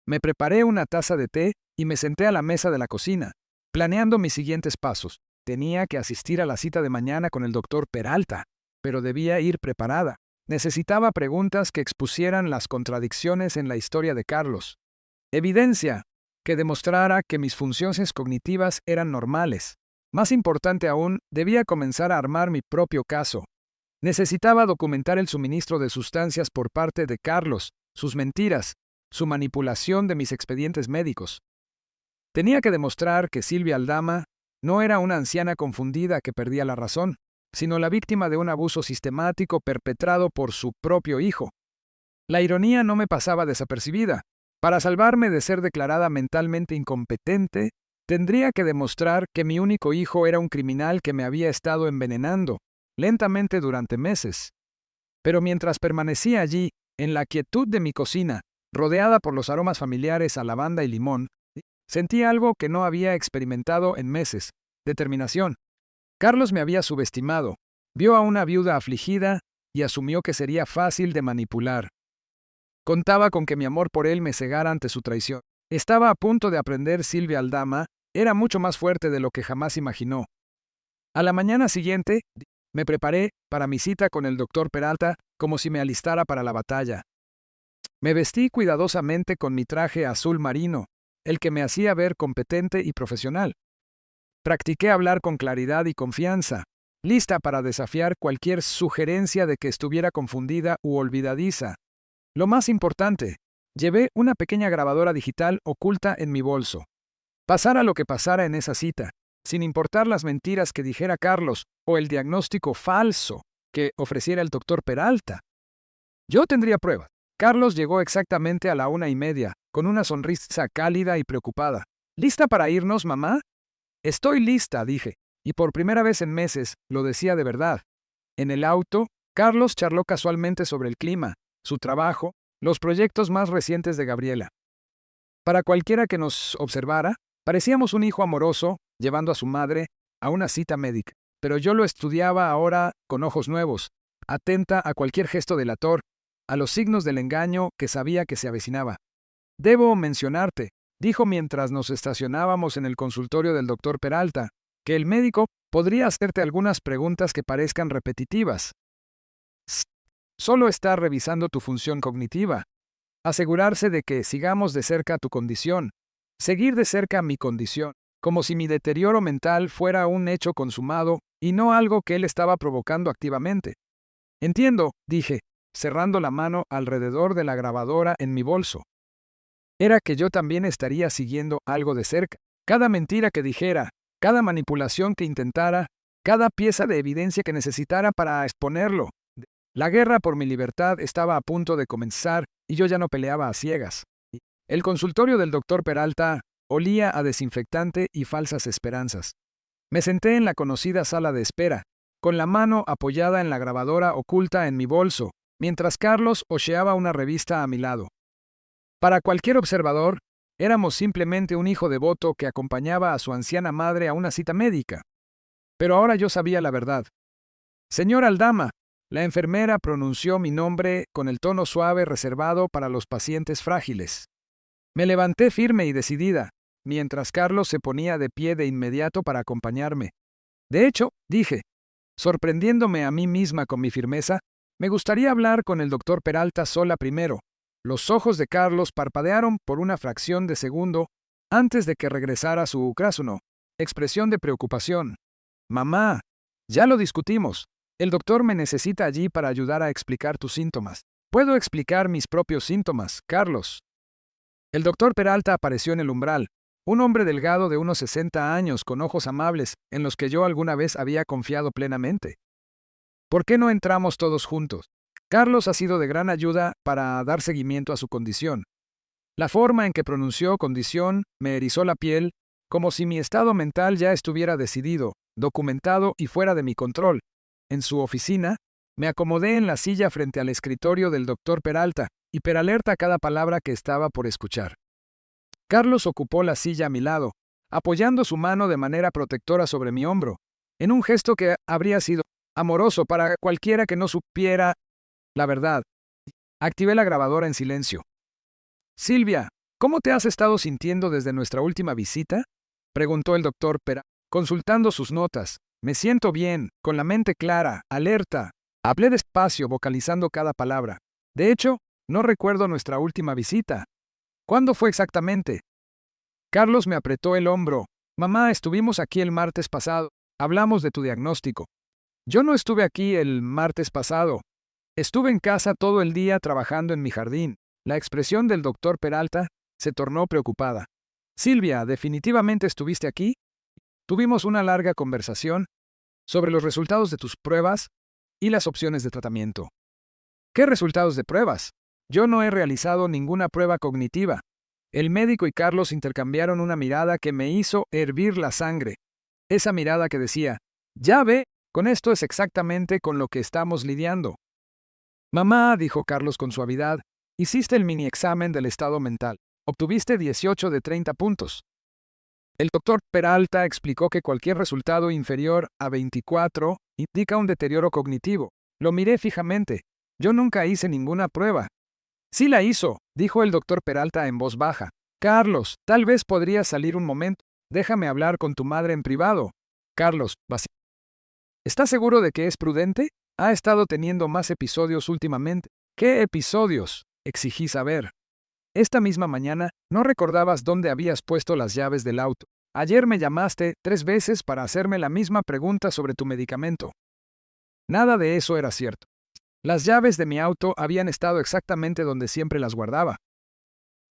Me preparé una taza de té y me senté a la mesa de la cocina, planeando mis siguientes pasos. Tenía que asistir a la cita de mañana con el doctor Peralta, pero debía ir preparada. Necesitaba preguntas que expusieran las contradicciones en la historia de Carlos. Evidencia que demostrara que mis funciones cognitivas eran normales. Más importante aún, debía comenzar a armar mi propio caso. Necesitaba documentar el suministro de sustancias por parte de Carlos, sus mentiras, su manipulación de mis expedientes médicos. Tenía que demostrar que Silvia Aldama no era una anciana confundida que perdía la razón, sino la víctima de un abuso sistemático perpetrado por su propio hijo. La ironía no me pasaba desapercibida. Para salvarme de ser declarada mentalmente incompetente, Tendría que demostrar que mi único hijo era un criminal que me había estado envenenando, lentamente durante meses. Pero mientras permanecía allí, en la quietud de mi cocina, rodeada por los aromas familiares a lavanda y limón, sentí algo que no había experimentado en meses: determinación. Carlos me había subestimado, vio a una viuda afligida y asumió que sería fácil de manipular. Contaba con que mi amor por él me cegara ante su traición. Estaba a punto de aprender Silvia Aldama, era mucho más fuerte de lo que jamás imaginó. A la mañana siguiente, me preparé para mi cita con el doctor Peralta como si me alistara para la batalla. Me vestí cuidadosamente con mi traje azul marino, el que me hacía ver competente y profesional. Practiqué hablar con claridad y confianza, lista para desafiar cualquier sugerencia de que estuviera confundida u olvidadiza. Lo más importante, llevé una pequeña grabadora digital oculta en mi bolso. Pasara lo que pasara en esa cita, sin importar las mentiras que dijera Carlos o el diagnóstico falso que ofreciera el doctor Peralta, yo tendría pruebas. Carlos llegó exactamente a la 1:30, con una sonrisa cálida y preocupada. ¿Lista para irnos, mamá? Estoy lista, dije, y por primera vez en meses lo decía de verdad. En el auto, Carlos charló casualmente sobre el clima, su trabajo, los proyectos más recientes de Gabriela. Para cualquiera que nos observara, parecíamos un hijo amoroso, llevando a su madre a una cita médica, pero yo lo estudiaba ahora con ojos nuevos, atenta a cualquier gesto delator, a los signos del engaño que sabía que se avecinaba. Debo mencionarte, dijo mientras nos estacionábamos en el consultorio del doctor Peralta, que el médico podría hacerte algunas preguntas que parezcan repetitivas. Solo está revisando tu función cognitiva. Asegurarse de que sigamos de cerca tu condición. Seguir de cerca mi condición, como si mi deterioro mental fuera un hecho consumado y no algo que él estaba provocando activamente. Entiendo, dije, cerrando la mano alrededor de la grabadora en mi bolso. Era que yo también estaría siguiendo algo de cerca. Cada mentira que dijera, cada manipulación que intentara, cada pieza de evidencia que necesitara para exponerlo. La guerra por mi libertad estaba a punto de comenzar y yo ya no peleaba a ciegas. El consultorio del doctor Peralta olía a desinfectante y falsas esperanzas. Me senté en la conocida sala de espera, con la mano apoyada en la grabadora oculta en mi bolso, mientras Carlos hojeaba una revista a mi lado. Para cualquier observador, éramos simplemente un hijo devoto que acompañaba a su anciana madre a una cita médica. Pero ahora yo sabía la verdad. Señora Aldama, la enfermera pronunció mi nombre con el tono suave reservado para los pacientes frágiles. Me levanté firme y decidida, mientras Carlos se ponía de pie de inmediato para acompañarme. De hecho, dije, sorprendiéndome a mí misma con mi firmeza, me gustaría hablar con el doctor Peralta sola primero. Los ojos de Carlos parpadearon por una fracción de segundo antes de que regresara su ucrásuno, expresión de preocupación. Mamá, ya lo discutimos. El doctor me necesita allí para ayudar a explicar tus síntomas. Puedo explicar mis propios síntomas, Carlos. El doctor Peralta apareció en el umbral, un hombre delgado de unos 60 años con ojos amables en los que yo alguna vez había confiado plenamente. ¿Por qué no entramos todos juntos? Carlos ha sido de gran ayuda para dar seguimiento a su condición. La forma en que pronunció condición me erizó la piel, como si mi estado mental ya estuviera decidido, documentado y fuera de mi control. En su oficina, me acomodé en la silla frente al escritorio del doctor Peralta, hiperalerta a cada palabra que estaba por escuchar. Carlos ocupó la silla a mi lado, apoyando su mano de manera protectora sobre mi hombro, en un gesto que habría sido amoroso para cualquiera que no supiera la verdad. Activé la grabadora en silencio. Silvia, ¿cómo te has estado sintiendo desde nuestra última visita? Preguntó el doctor Peralta, consultando sus notas. Me siento bien, con la mente clara, alerta. Hablé despacio, vocalizando cada palabra. De hecho, no recuerdo nuestra última visita. ¿Cuándo fue exactamente? Carlos me apretó el hombro. Mamá, estuvimos aquí el martes pasado. Hablamos de tu diagnóstico. Yo no estuve aquí el martes pasado. Estuve en casa todo el día trabajando en mi jardín. La expresión del doctor Peralta se tornó preocupada. Silvia, ¿definitivamente estuviste aquí? Tuvimos una larga conversación sobre los resultados de tus pruebas y las opciones de tratamiento. ¿Qué resultados de pruebas? Yo no he realizado ninguna prueba cognitiva. El médico y Carlos intercambiaron una mirada que me hizo hervir la sangre. Esa mirada que decía, ya ve, con esto es exactamente con lo que estamos lidiando. Mamá, dijo Carlos con suavidad, hiciste el mini examen del estado mental. Obtuviste 18 de 30 puntos. El doctor Peralta explicó que cualquier resultado inferior a 24 indica un deterioro cognitivo. Lo miré fijamente. Yo nunca hice ninguna prueba. Sí la hizo, dijo el doctor Peralta en voz baja. Carlos, tal vez podrías salir un momento. Déjame hablar con tu madre en privado. Carlos, ¿estás seguro de que es prudente? Ha estado teniendo más episodios últimamente. ¿Qué episodios? Exigí saber. Esta misma mañana no recordabas dónde habías puesto las llaves del auto. Ayer me llamaste 3 veces para hacerme la misma pregunta sobre tu medicamento. Nada de eso era cierto. Las llaves de mi auto habían estado exactamente donde siempre las guardaba.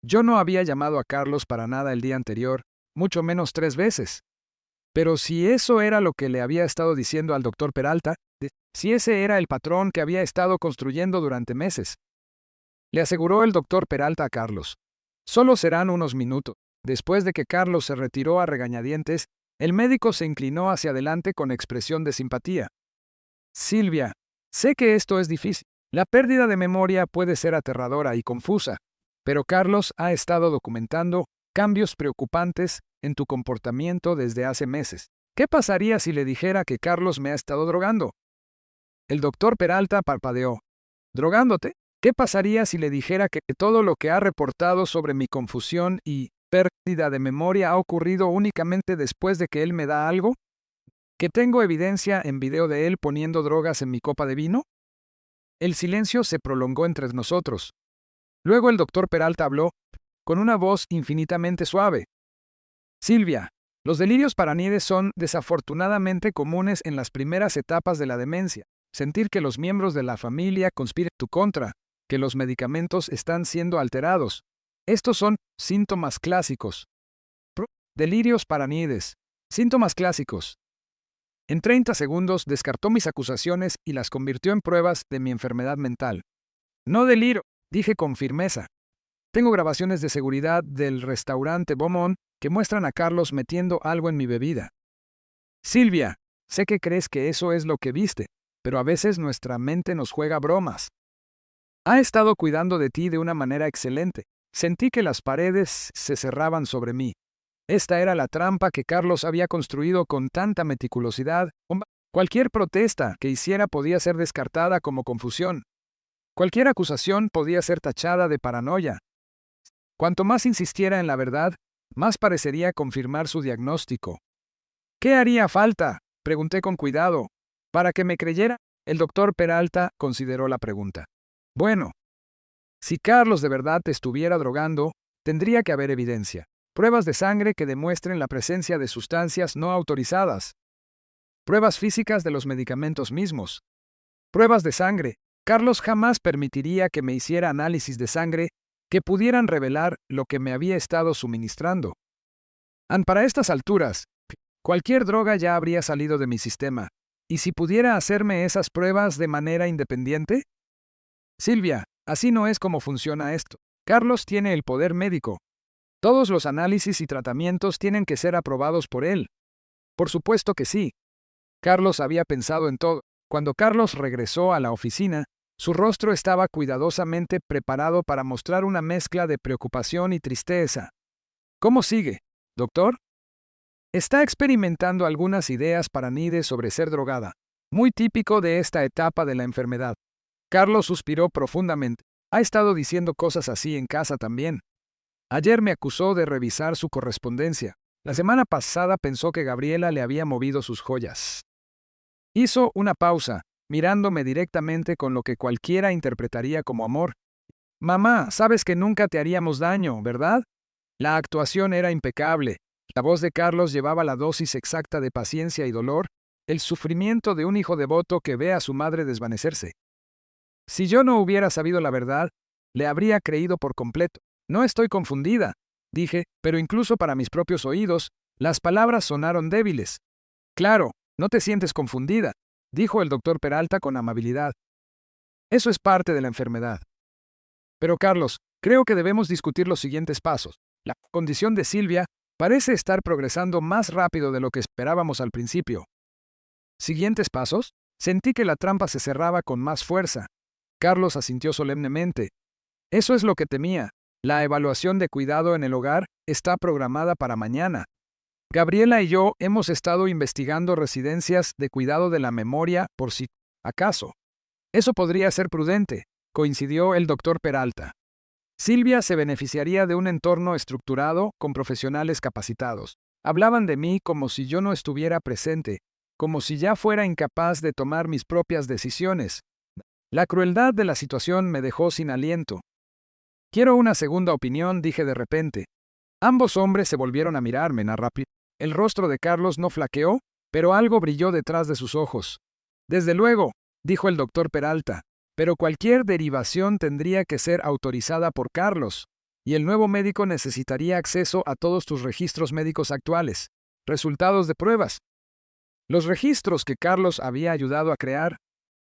Yo no había llamado a Carlos para nada el día anterior, mucho menos 3 veces. Pero si eso era lo que le había estado diciendo al doctor Peralta, si ese era el patrón que había estado construyendo durante meses, le aseguró el doctor Peralta a Carlos. Solo serán unos minutos. Después de que Carlos se retiró a regañadientes, el médico se inclinó hacia adelante con expresión de simpatía. Silvia, sé que esto es difícil. La pérdida de memoria puede ser aterradora y confusa, pero Carlos ha estado documentando cambios preocupantes en tu comportamiento desde hace meses. ¿Qué pasaría si le dijera que Carlos me ha estado drogando? El doctor Peralta parpadeó. ¿Drogándote? ¿Qué pasaría si le dijera que todo lo que ha reportado sobre mi confusión y pérdida de memoria ha ocurrido únicamente después de que él me da algo? ¿Que tengo evidencia en video de él poniendo drogas en mi copa de vino? El silencio se prolongó entre nosotros. Luego el doctor Peralta habló, con una voz infinitamente suave. Silvia, los delirios paraniedes son desafortunadamente comunes en las primeras etapas de la demencia. Sentir que los miembros de la familia conspiran en tu contra, que los medicamentos están siendo alterados. Estos son síntomas clásicos. Delirios paraniedes. Síntomas clásicos. En 30 segundos descartó mis acusaciones y las convirtió en pruebas de mi enfermedad mental. No deliro, dije con firmeza. Tengo grabaciones de seguridad del restaurante Beaumont que muestran a Carlos metiendo algo en mi bebida. Silvia, sé que crees que eso es lo que viste, pero a veces nuestra mente nos juega bromas. Ha estado cuidando de ti de una manera excelente. Sentí que las paredes se cerraban sobre mí. Esta era la trampa que Carlos había construido con tanta meticulosidad. Cualquier protesta que hiciera podía ser descartada como confusión. Cualquier acusación podía ser tachada de paranoia. Cuanto más insistiera en la verdad, más parecería confirmar su diagnóstico. ¿Qué haría falta? Pregunté con cuidado. ¿Para que me creyera? El doctor Peralta consideró la pregunta. Bueno, si Carlos de verdad te estuviera drogando, tendría que haber evidencia. Pruebas de sangre que demuestren la presencia de sustancias no autorizadas. Pruebas físicas de los medicamentos mismos. Pruebas de sangre. Carlos jamás permitiría que me hiciera análisis de sangre que pudieran revelar lo que me había estado suministrando. Para estas alturas, cualquier droga ya habría salido de mi sistema. ¿Y si pudiera hacerme esas pruebas de manera independiente? Silvia, así no es como funciona esto. Carlos tiene el poder médico. Todos los análisis y tratamientos tienen que ser aprobados por él. Por supuesto que sí. Carlos había pensado en todo. Cuando Carlos regresó a la oficina, su rostro estaba cuidadosamente preparado para mostrar una mezcla de preocupación y tristeza. ¿Cómo sigue, doctor? Está experimentando algunas ideas paraniedes sobre ser drogada, muy típico de esta etapa de la enfermedad. Carlos suspiró profundamente. Ha estado diciendo cosas así en casa también. Ayer me acusó de revisar su correspondencia. La semana pasada pensó que Gabriela le había movido sus joyas. Hizo una pausa, mirándome directamente con lo que cualquiera interpretaría como amor. Mamá, sabes que nunca te haríamos daño, ¿verdad? La actuación era impecable. La voz de Carlos llevaba la dosis exacta de paciencia y dolor, el sufrimiento de un hijo devoto que ve a su madre desvanecerse. Si yo no hubiera sabido la verdad, le habría creído por completo. No estoy confundida, dije, pero incluso para mis propios oídos, las palabras sonaron débiles. Claro, no te sientes confundida, dijo el doctor Peralta con amabilidad. Eso es parte de la enfermedad. Pero Carlos, creo que debemos discutir los siguientes pasos. La condición de Silvia parece estar progresando más rápido de lo que esperábamos al principio. Siguientes pasos, sentí que la trampa se cerraba con más fuerza. Carlos asintió solemnemente. Eso es lo que temía. La evaluación de cuidado en el hogar está programada para mañana. Gabriela y yo hemos estado investigando residencias de cuidado de la memoria por si acaso. Eso podría ser prudente, coincidió el doctor Peralta. Silvia se beneficiaría de un entorno estructurado con profesionales capacitados. Hablaban de mí como si yo no estuviera presente, como si ya fuera incapaz de tomar mis propias decisiones. La crueldad de la situación me dejó sin aliento. Quiero una segunda opinión, dije de repente. Ambos hombres se volvieron a mirarme, rápido. El rostro de Carlos no flaqueó, pero algo brilló detrás de sus ojos. Desde luego, dijo el doctor Peralta, pero cualquier derivación tendría que ser autorizada por Carlos, y el nuevo médico necesitaría acceso a todos tus registros médicos actuales, resultados de pruebas, los registros que Carlos había ayudado a crear,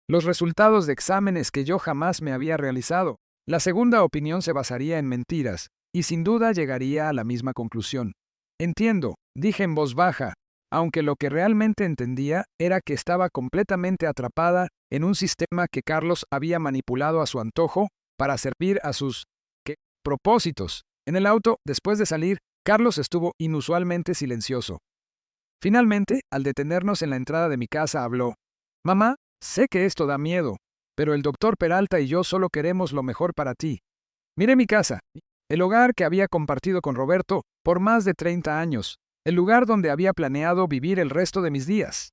los resultados de exámenes que yo jamás me había realizado. La segunda opinión se basaría en mentiras, y sin duda llegaría a la misma conclusión. Entiendo, dije en voz baja, aunque lo que realmente entendía era que estaba completamente atrapada en un sistema que Carlos había manipulado a su antojo para servir a sus propósitos. En el auto, después de salir, Carlos estuvo inusualmente silencioso. Finalmente, al detenernos en la entrada de mi casa, habló. Mamá, sé que esto da miedo, pero el doctor Peralta y yo solo queremos lo mejor para ti. Miré mi casa, el hogar que había compartido con Roberto por más de 30 años, el lugar donde había planeado vivir el resto de mis días.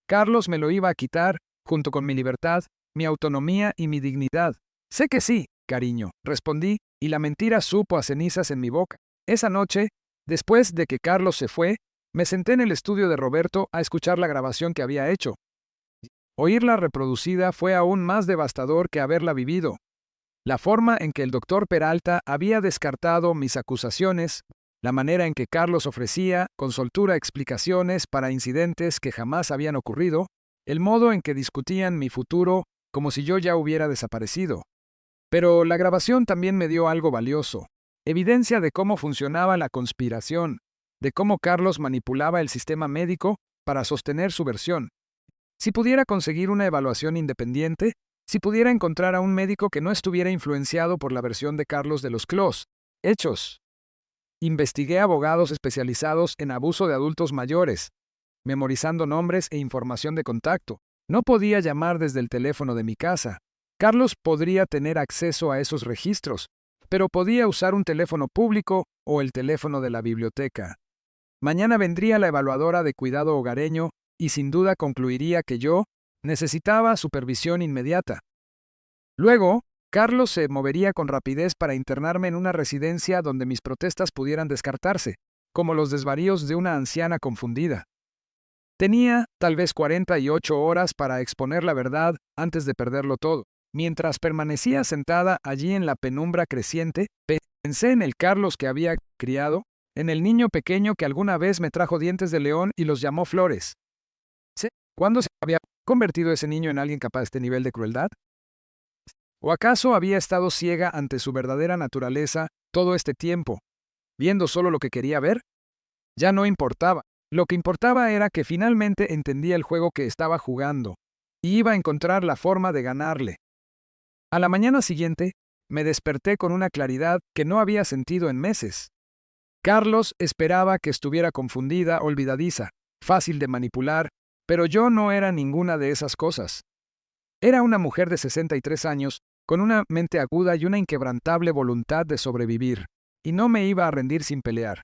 Carlos me lo iba a quitar, junto con mi libertad, mi autonomía y mi dignidad. Sé que sí, cariño, respondí, y la mentira supo a cenizas en mi boca. Esa noche, después de que Carlos se fue, me senté en el estudio de Roberto a escuchar la grabación que había hecho. Oírla reproducida fue aún más devastador que haberla vivido. La forma en que el doctor Peralta había descartado mis acusaciones, la manera en que Carlos ofrecía, con soltura, explicaciones para incidentes que jamás habían ocurrido, el modo en que discutían mi futuro como si yo ya hubiera desaparecido. Pero la grabación también me dio algo valioso, evidencia de cómo funcionaba la conspiración, de cómo Carlos manipulaba el sistema médico para sostener su versión. Si pudiera conseguir una evaluación independiente, si pudiera encontrar a un médico que no estuviera influenciado por la versión de Carlos de los hechos. Investigué abogados especializados en abuso de adultos mayores, memorizando nombres e información de contacto. No podía llamar desde el teléfono de mi casa. Carlos podría tener acceso a esos registros, pero podía usar un teléfono público o el teléfono de la biblioteca. Mañana vendría la evaluadora de cuidado hogareño y sin duda concluiría que yo necesitaba supervisión inmediata. Luego, Carlos se movería con rapidez para internarme en una residencia donde mis protestas pudieran descartarse, como los desvaríos de una anciana confundida. Tenía, tal vez 48 horas para exponer la verdad antes de perderlo todo. Mientras permanecía sentada allí en la penumbra creciente, pensé en el Carlos que había criado, en el niño pequeño que alguna vez me trajo dientes de león y los llamó flores. ¿Cuándo se había convertido ese niño en alguien capaz de este nivel de crueldad? ¿O acaso había estado ciega ante su verdadera naturaleza todo este tiempo, viendo solo lo que quería ver? Ya no importaba. Lo que importaba era que finalmente entendía el juego que estaba jugando, y iba a encontrar la forma de ganarle. A la mañana siguiente, me desperté con una claridad que no había sentido en meses. Carlos esperaba que estuviera confundida, olvidadiza, fácil de manipular, pero yo no era ninguna de esas cosas. Era una mujer de 63 años, con una mente aguda y una inquebrantable voluntad de sobrevivir, y no me iba a rendir sin pelear.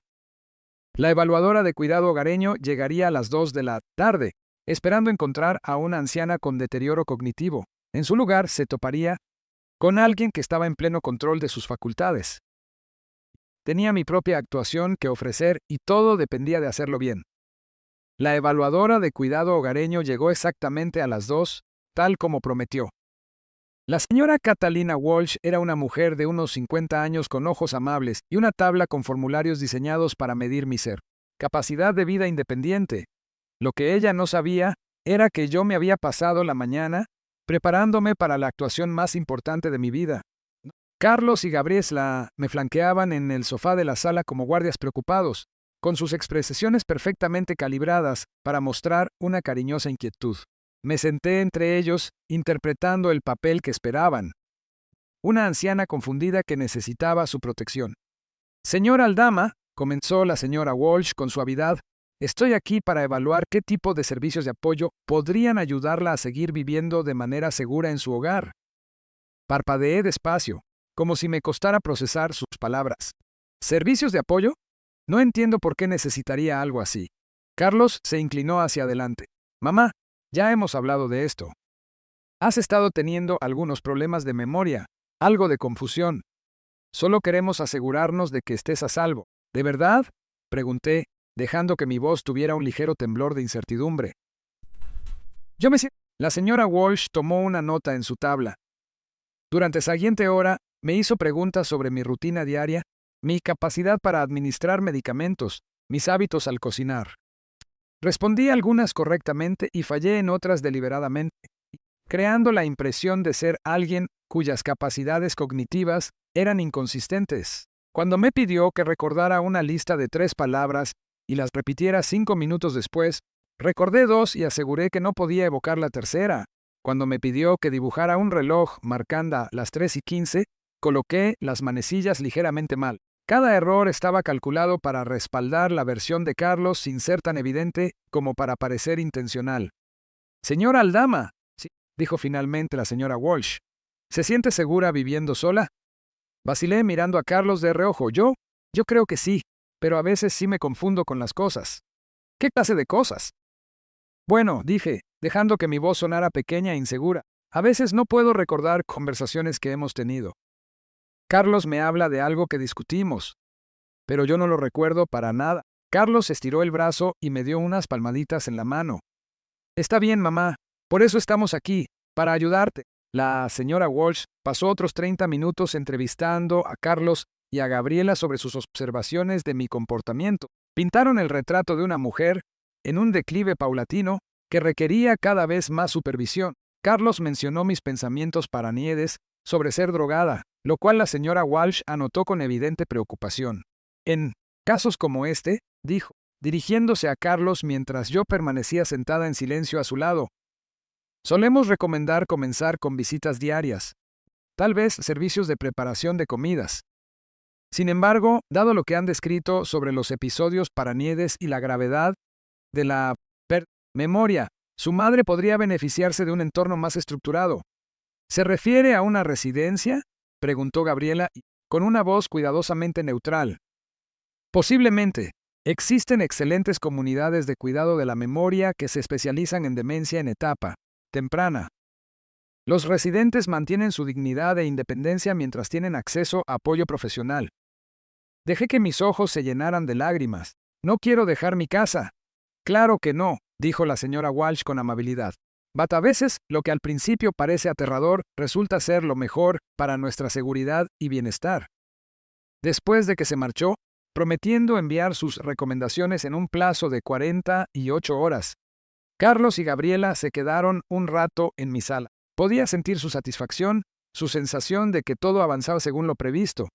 La evaluadora de cuidado hogareño llegaría a las 2 de la tarde, esperando encontrar a una anciana con deterioro cognitivo. En su lugar se toparía con alguien que estaba en pleno control de sus facultades. Tenía mi propia actuación que ofrecer y todo dependía de hacerlo bien. La evaluadora de cuidado hogareño llegó exactamente a las 2, tal como prometió. La señora Catalina Walsh era una mujer de unos 50 años con ojos amables y una tabla con formularios diseñados para medir mi capacidad de vida independiente. Lo que ella no sabía era que yo me había pasado la mañana preparándome para la actuación más importante de mi vida. Carlos y Gabriela me flanqueaban en el sofá de la sala como guardias preocupados, con sus expresiones perfectamente calibradas para mostrar una cariñosa inquietud. Me senté entre ellos, interpretando el papel que esperaban. Una anciana confundida que necesitaba su protección. Señora Aldama, comenzó la señora Walsh con suavidad, estoy aquí para evaluar qué tipo de servicios de apoyo podrían ayudarla a seguir viviendo de manera segura en su hogar. Parpadeé despacio, como si me costara procesar sus palabras. ¿Servicios de apoyo? No entiendo por qué necesitaría algo así. Carlos se inclinó hacia adelante. Mamá, ya hemos hablado de esto. Has estado teniendo algunos problemas de memoria, algo de confusión. Solo queremos asegurarnos de que estés a salvo. ¿De verdad? Pregunté, dejando que mi voz tuviera un ligero temblor de incertidumbre. Yo me siento. La señora Walsh tomó una nota en su tabla. Durante la siguiente hora, me hizo preguntas sobre mi rutina diaria, mi capacidad para administrar medicamentos, mis hábitos al cocinar. Respondí algunas correctamente y fallé en otras deliberadamente, creando la impresión de ser alguien cuyas capacidades cognitivas eran inconsistentes. Cuando me pidió que recordara una lista de 3 palabras y las repitiera 5 minutos después, recordé 2 y aseguré que no podía evocar la tercera. Cuando me pidió que dibujara un reloj marcando las 3:15, coloqué las manecillas ligeramente mal. Cada error estaba calculado para respaldar la versión de Carlos sin ser tan evidente como para parecer intencional. Señora Aldama, sí, dijo finalmente la señora Walsh. ¿Se siente segura viviendo sola? Vacilé mirando a Carlos de reojo. Yo creo que sí, pero a veces sí me confundo con las cosas. ¿Qué clase de cosas? Bueno, dije, dejando que mi voz sonara pequeña e insegura. A veces no puedo recordar conversaciones que hemos tenido. Carlos me habla de algo que discutimos, pero yo no lo recuerdo para nada. Carlos estiró el brazo y me dio unas palmaditas en la mano. Está bien, mamá, por eso estamos aquí, para ayudarte. La señora Walsh pasó otros 30 minutos entrevistando a Carlos y a Gabriela sobre sus observaciones de mi comportamiento. Pintaron el retrato de una mujer, en un declive paulatino, que requería cada vez más supervisión. Carlos mencionó mis pensamientos paraniedes sobre ser drogada, lo cual la señora Walsh anotó con evidente preocupación. En casos como este, dijo, dirigiéndose a Carlos mientras yo permanecía sentada en silencio a su lado, solemos recomendar comenzar con visitas diarias, tal vez servicios de preparación de comidas. Sin embargo, dado lo que han descrito sobre los episodios paraniedes y la gravedad de la memoria, su madre podría beneficiarse de un entorno más estructurado. ¿Se refiere a una residencia?, preguntó Gabriela, con una voz cuidadosamente neutral. Posiblemente. Existen excelentes comunidades de cuidado de la memoria que se especializan en demencia en etapa temprana. Los residentes mantienen su dignidad e independencia mientras tienen acceso a apoyo profesional. Dejé que mis ojos se llenaran de lágrimas. No quiero dejar mi casa. Claro que no, dijo la señora Walsh con amabilidad. A veces, lo que al principio parece aterrador resulta ser lo mejor para nuestra seguridad y bienestar. Después de que se marchó, prometiendo enviar sus recomendaciones en un plazo de 48 horas, Carlos y Gabriela se quedaron un rato en mi sala. Podía sentir su satisfacción, su sensación de que todo avanzaba según lo previsto.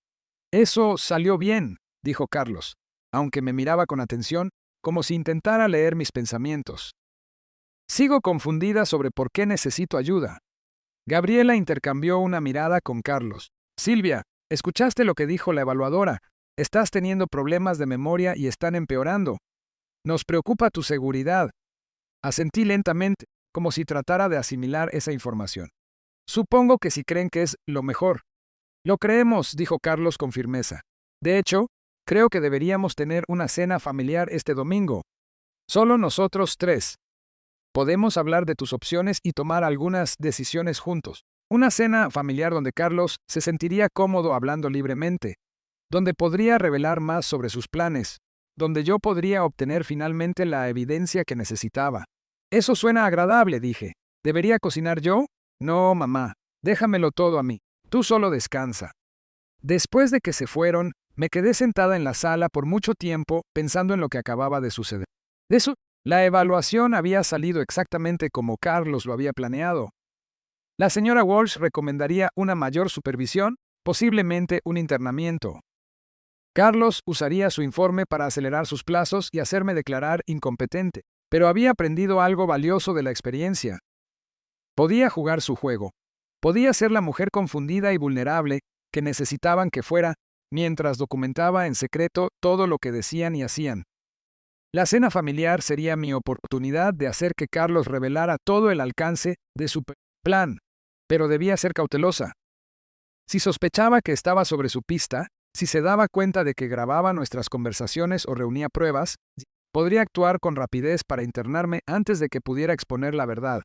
Eso salió bien, dijo Carlos, aunque me miraba con atención, como si intentara leer mis pensamientos. Sigo confundida sobre por qué necesito ayuda. Gabriela intercambió una mirada con Carlos. Silvia, ¿escuchaste lo que dijo la evaluadora? Estás teniendo problemas de memoria y están empeorando. Nos preocupa tu seguridad. Asentí lentamente, como si tratara de asimilar esa información. Supongo que si creen que es lo mejor. Lo creemos, dijo Carlos con firmeza. De hecho, creo que deberíamos tener una cena familiar este domingo. Solo nosotros 3. Podemos hablar de tus opciones y tomar algunas decisiones juntos. Una cena familiar donde Carlos se sentiría cómodo hablando libremente, donde podría revelar más sobre sus planes, donde yo podría obtener finalmente la evidencia que necesitaba. Eso suena agradable, dije. ¿Debería cocinar yo? No, mamá. Déjamelo todo a mí. Tú solo descansa. Después de que se fueron, me quedé sentada en la sala por mucho tiempo pensando en lo que acababa de suceder. La evaluación había salido exactamente como Carlos lo había planeado. La señora Walsh recomendaría una mayor supervisión, posiblemente un internamiento. Carlos usaría su informe para acelerar sus plazos y hacerme declarar incompetente, pero había aprendido algo valioso de la experiencia. Podía jugar su juego. Podía ser la mujer confundida y vulnerable que necesitaban que fuera, mientras documentaba en secreto todo lo que decían y hacían. La cena familiar sería mi oportunidad de hacer que Carlos revelara todo el alcance de su plan, pero debía ser cautelosa. Si sospechaba que estaba sobre su pista, si se daba cuenta de que grababa nuestras conversaciones o reunía pruebas, podría actuar con rapidez para internarme antes de que pudiera exponer la verdad.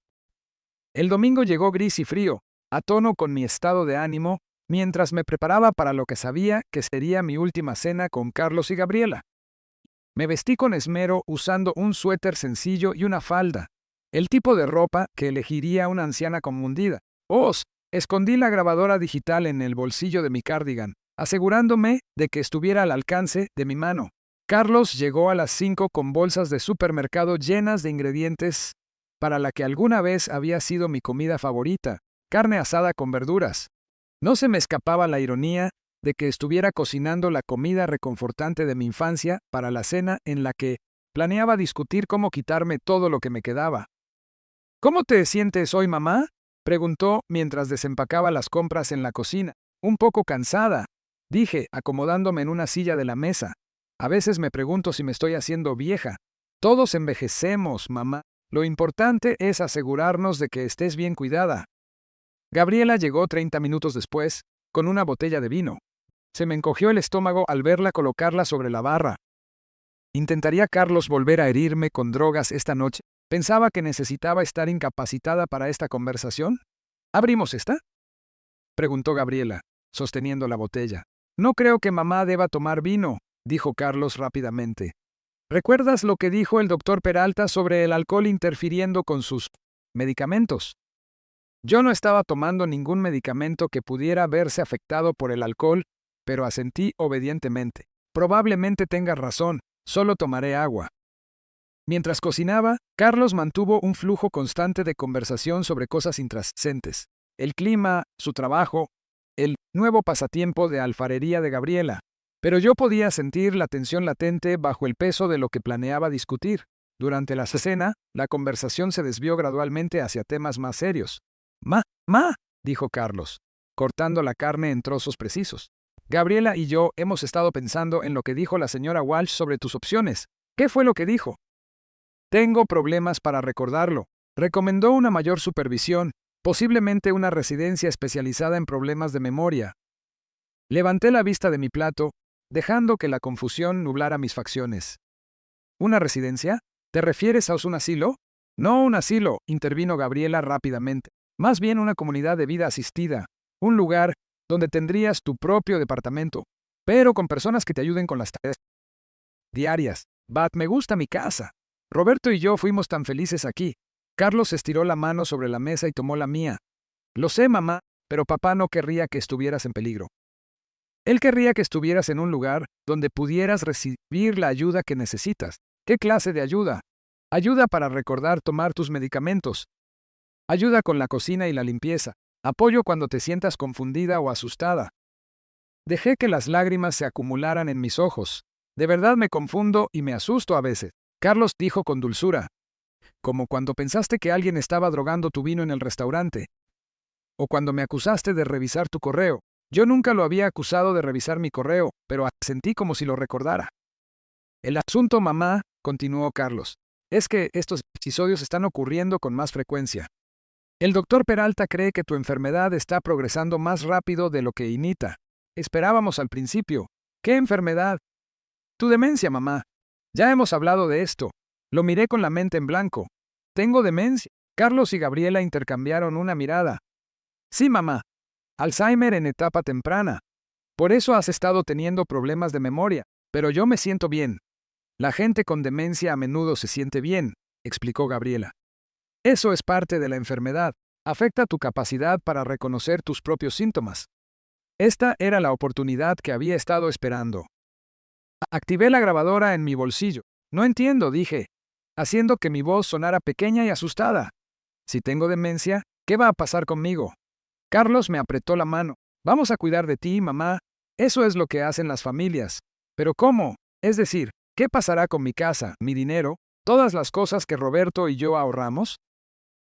El domingo llegó gris y frío, a tono con mi estado de ánimo, mientras me preparaba para lo que sabía que sería mi última cena con Carlos y Gabriela. Me vestí con esmero usando un suéter sencillo y una falda, el tipo de ropa que elegiría una anciana confundida. Escondí la grabadora digital en el bolsillo de mi cardigan, asegurándome de que estuviera al alcance de mi mano. Carlos llegó a las 5 con bolsas de supermercado llenas de ingredientes para la que alguna vez había sido mi comida favorita, carne asada con verduras. No se me escapaba la ironía de que estuviera cocinando la comida reconfortante de mi infancia para la cena en la que planeaba discutir cómo quitarme todo lo que me quedaba. ¿Cómo te sientes hoy, mamá?, preguntó mientras desempacaba las compras en la cocina. Un poco cansada, dije, acomodándome en una silla de la mesa. A veces me pregunto si me estoy haciendo vieja. Todos envejecemos, mamá. Lo importante es asegurarnos de que estés bien cuidada. Gabriela llegó 30 minutos después, con una botella de vino. Se me encogió el estómago al verla colocarla sobre la barra. ¿Intentaría Carlos volver a herirme con drogas esta noche? ¿Pensaba que necesitaba estar incapacitada para esta conversación? ¿Abrimos esta?, preguntó Gabriela, sosteniendo la botella. No creo que mamá deba tomar vino, dijo Carlos rápidamente. ¿Recuerdas lo que dijo el doctor Peralta sobre el alcohol interfiriendo con sus medicamentos? Yo no estaba tomando ningún medicamento que pudiera verse afectado por el alcohol, pero asentí obedientemente. Probablemente tengas razón, solo tomaré agua. Mientras cocinaba, Carlos mantuvo un flujo constante de conversación sobre cosas intrascendentes. El clima, su trabajo, el nuevo pasatiempo de alfarería de Gabriela. Pero yo podía sentir la tensión latente bajo el peso de lo que planeaba discutir. Durante la cena, la conversación se desvió gradualmente hacia temas más serios. «Ma, dijo Carlos, cortando la carne en trozos precisos. Gabriela y yo hemos estado pensando en lo que dijo la señora Walsh sobre tus opciones. ¿Qué fue lo que dijo? Tengo problemas para recordarlo. Recomendó una mayor supervisión, posiblemente una residencia especializada en problemas de memoria. Levanté la vista de mi plato, dejando que la confusión nublara mis facciones. ¿Una residencia? ¿Te refieres a un asilo? No un asilo, intervino Gabriela rápidamente. Más bien una comunidad de vida asistida, un lugar donde tendrías tu propio departamento, pero con personas que te ayuden con las tareas diarias. Me gusta mi casa. Roberto y yo fuimos tan felices aquí. Carlos estiró la mano sobre la mesa y tomó la mía. Lo sé, mamá, pero papá no querría que estuvieras en peligro. Él querría que estuvieras en un lugar donde pudieras recibir la ayuda que necesitas. ¿Qué clase de ayuda? Ayuda para recordar tomar tus medicamentos. Ayuda con la cocina y la limpieza. Apoyo cuando te sientas confundida o asustada. Dejé que las lágrimas se acumularan en mis ojos. De verdad me confundo y me asusto a veces. Carlos dijo con dulzura. Como cuando pensaste que alguien estaba drogando tu vino en el restaurante. O cuando me acusaste de revisar tu correo. Yo nunca lo había acusado de revisar mi correo, pero sentí como si lo recordara. El asunto, mamá, continuó Carlos, es que estos episodios están ocurriendo con más frecuencia. El doctor Peralta cree que tu enfermedad está progresando más rápido de lo que esperábamos al principio. ¿Qué enfermedad? Tu demencia, mamá. Ya hemos hablado de esto. Lo miré con la mente en blanco. Tengo demencia. Carlos y Gabriela intercambiaron una mirada. Sí, mamá. Alzheimer en etapa temprana. Por eso has estado teniendo problemas de memoria, pero yo me siento bien. La gente con demencia a menudo se siente bien, explicó Gabriela. Eso es parte de la enfermedad. Afecta tu capacidad para reconocer tus propios síntomas. Esta era la oportunidad que había estado esperando. Activé la grabadora en mi bolsillo. No entiendo, dije, haciendo que mi voz sonara pequeña y asustada. Si tengo demencia, ¿qué va a pasar conmigo? Carlos me apretó la mano. Vamos a cuidar de ti, mamá. Eso es lo que hacen las familias. ¿Pero cómo? Es decir, ¿qué pasará con mi casa, mi dinero, todas las cosas que Roberto y yo ahorramos?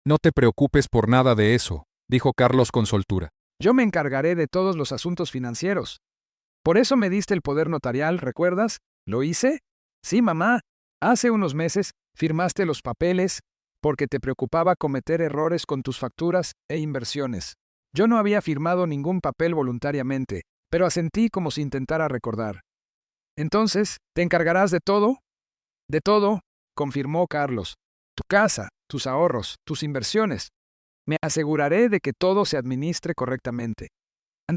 No te preocupes por nada de eso, dijo Carlos con soltura. Yo me encargaré de todos los asuntos financieros. Por eso me diste el poder notarial, ¿recuerdas? ¿Lo hice? Sí, mamá. Hace unos meses firmaste los papeles porque te preocupaba cometer errores con tus facturas e inversiones. Yo no había firmado ningún papel voluntariamente, pero asentí como si intentara recordar. Entonces, ¿te encargarás de todo? De todo, confirmó Carlos. Tu casa, tus ahorros, tus inversiones. Me aseguraré de que todo se administre correctamente.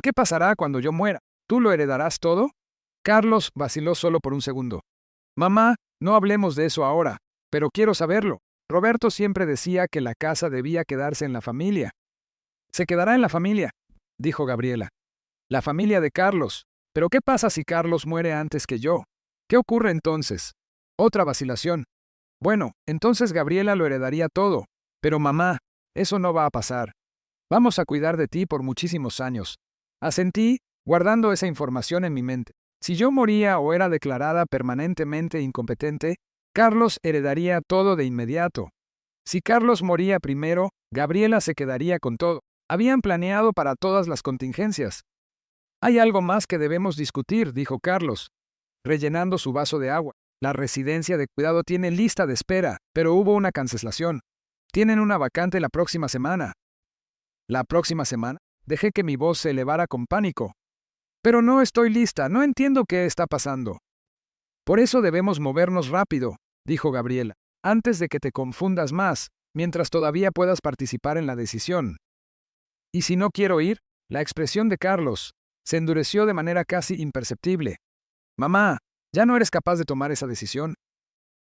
¿Qué pasará cuando yo muera? ¿Tú lo heredarás todo? Carlos vaciló solo por un segundo. Mamá, no hablemos de eso ahora, pero quiero saberlo. Roberto siempre decía que la casa debía quedarse en la familia. Se quedará en la familia, dijo Gabriela. La familia de Carlos. Pero ¿qué pasa si Carlos muere antes que yo? ¿Qué ocurre entonces? Otra vacilación. Bueno, entonces Gabriela lo heredaría todo. Pero mamá, eso no va a pasar. Vamos a cuidar de ti por muchísimos años. Asentí, guardando esa información en mi mente. Si yo moría o era declarada permanentemente incompetente, Carlos heredaría todo de inmediato. Si Carlos moría primero, Gabriela se quedaría con todo. Habían planeado para todas las contingencias. Hay algo más que debemos discutir, dijo Carlos, rellenando su vaso de agua. La residencia de cuidado tiene lista de espera, pero hubo una cancelación. Tienen una vacante la próxima semana. ¿La próxima semana? Dejé que mi voz se elevara con pánico. Pero no estoy lista, no entiendo qué está pasando. Por eso debemos movernos rápido, dijo Gabriela, antes de que te confundas más, mientras todavía puedas participar en la decisión. ¿Y si no quiero ir? La expresión de Carlos se endureció de manera casi imperceptible. Mamá, ya no eres capaz de tomar esa decisión.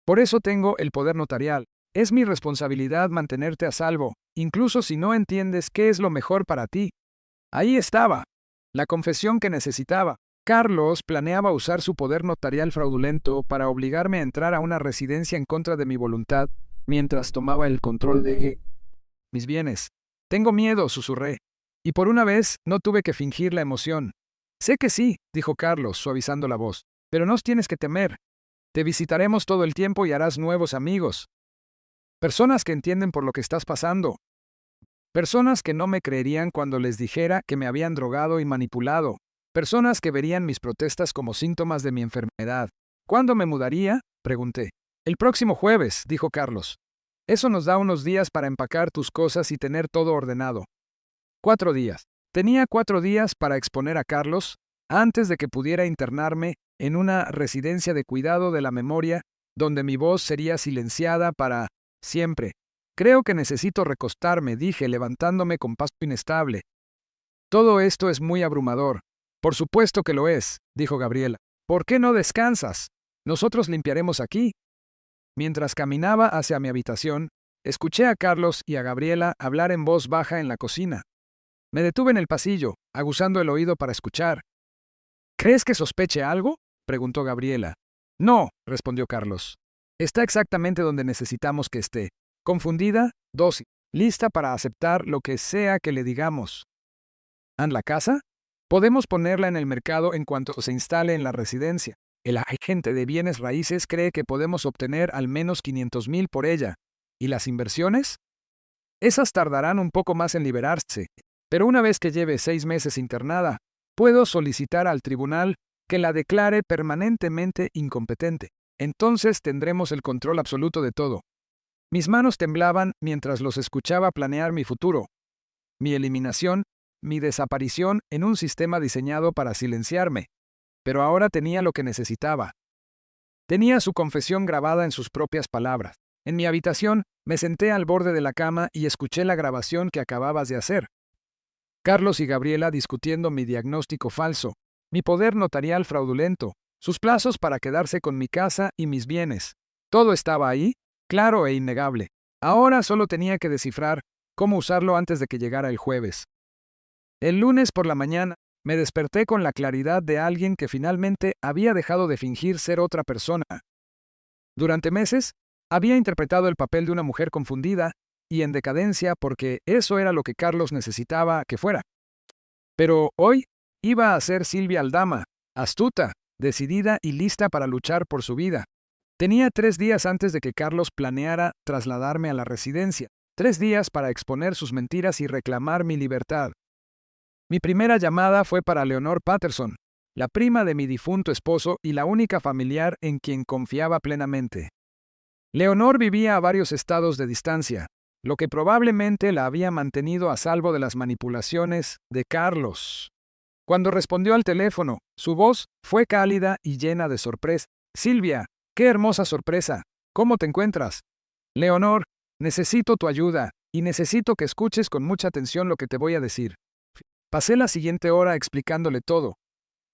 Por eso tengo el poder notarial. Es mi responsabilidad mantenerte a salvo, incluso si no entiendes qué es lo mejor para ti. Ahí estaba, la confesión que necesitaba. Carlos planeaba usar su poder notarial fraudulento para obligarme a entrar a una residencia en contra de mi voluntad, mientras tomaba el control de mis bienes. Tengo miedo, susurré. Y por una vez no tuve que fingir la emoción. Sé que sí, dijo Carlos, suavizando la voz, pero no tienes que temer. Te visitaremos todo el tiempo y harás nuevos amigos. Personas que entienden por lo que estás pasando. Personas que no me creerían cuando les dijera que me habían drogado y manipulado. Personas que verían mis protestas como síntomas de mi enfermedad. ¿Cuándo me mudaría? Pregunté. El próximo jueves, dijo Carlos. Eso nos da unos días para empacar tus cosas y tener todo ordenado. 4 días. Tenía 4 días para exponer a Carlos antes de que pudiera internarme en una residencia de cuidado de la memoria donde mi voz sería silenciada para siempre. Creo que necesito recostarme, dije, levantándome con paso inestable. Todo esto es muy abrumador. Por supuesto que lo es, dijo Gabriela. ¿Por qué no descansas? Nosotros limpiaremos aquí. Mientras caminaba hacia mi habitación, escuché a Carlos y a Gabriela hablar en voz baja en la cocina. Me detuve en el pasillo, aguzando el oído para escuchar. ¿Crees que sospeche algo? Preguntó Gabriela. No, respondió Carlos. Está exactamente donde necesitamos que esté. Confundida, dócil, lista para aceptar lo que sea que le digamos. ¿En la casa? Podemos ponerla en el mercado en cuanto se instale en la residencia. El agente de bienes raíces cree que podemos obtener al menos 500,000 por ella. ¿Y las inversiones? Esas tardarán un poco más en liberarse, pero una vez que lleve 6 meses internada, puedo solicitar al tribunal que la declare permanentemente incompetente. Entonces tendremos el control absoluto de todo. Mis manos temblaban mientras los escuchaba planear mi futuro, mi eliminación, mi desaparición en un sistema diseñado para silenciarme. Pero ahora tenía lo que necesitaba. Tenía su confesión grabada en sus propias palabras. En mi habitación, me senté al borde de la cama y escuché la grabación que acababas de hacer. Carlos y Gabriela discutiendo mi diagnóstico falso, mi poder notarial fraudulento, sus plazos para quedarse con mi casa y mis bienes. Todo estaba ahí, claro e innegable. Ahora solo tenía que descifrar cómo usarlo antes de que llegara el jueves. El lunes por la mañana, me desperté con la claridad de alguien que finalmente había dejado de fingir ser otra persona. Durante meses, había interpretado el papel de una mujer confundida y en decadencia porque eso era lo que Carlos necesitaba que fuera. Pero hoy Iba a ser Silvia Aldama, astuta, decidida y lista para luchar por su vida. Tenía 3 días antes de que Carlos planeara trasladarme a la residencia. 3 días para exponer sus mentiras y reclamar mi libertad. Mi primera llamada fue para Leonor Patterson, la prima de mi difunto esposo y la única familiar en quien confiaba plenamente. Leonor vivía a varios estados de distancia, lo que probablemente la había mantenido a salvo de las manipulaciones de Carlos. Cuando respondió al teléfono, su voz fue cálida y llena de sorpresa. Silvia, qué hermosa sorpresa. ¿Cómo te encuentras? Leonor, necesito tu ayuda, y necesito que escuches con mucha atención lo que te voy a decir. Pasé la siguiente hora explicándole todo.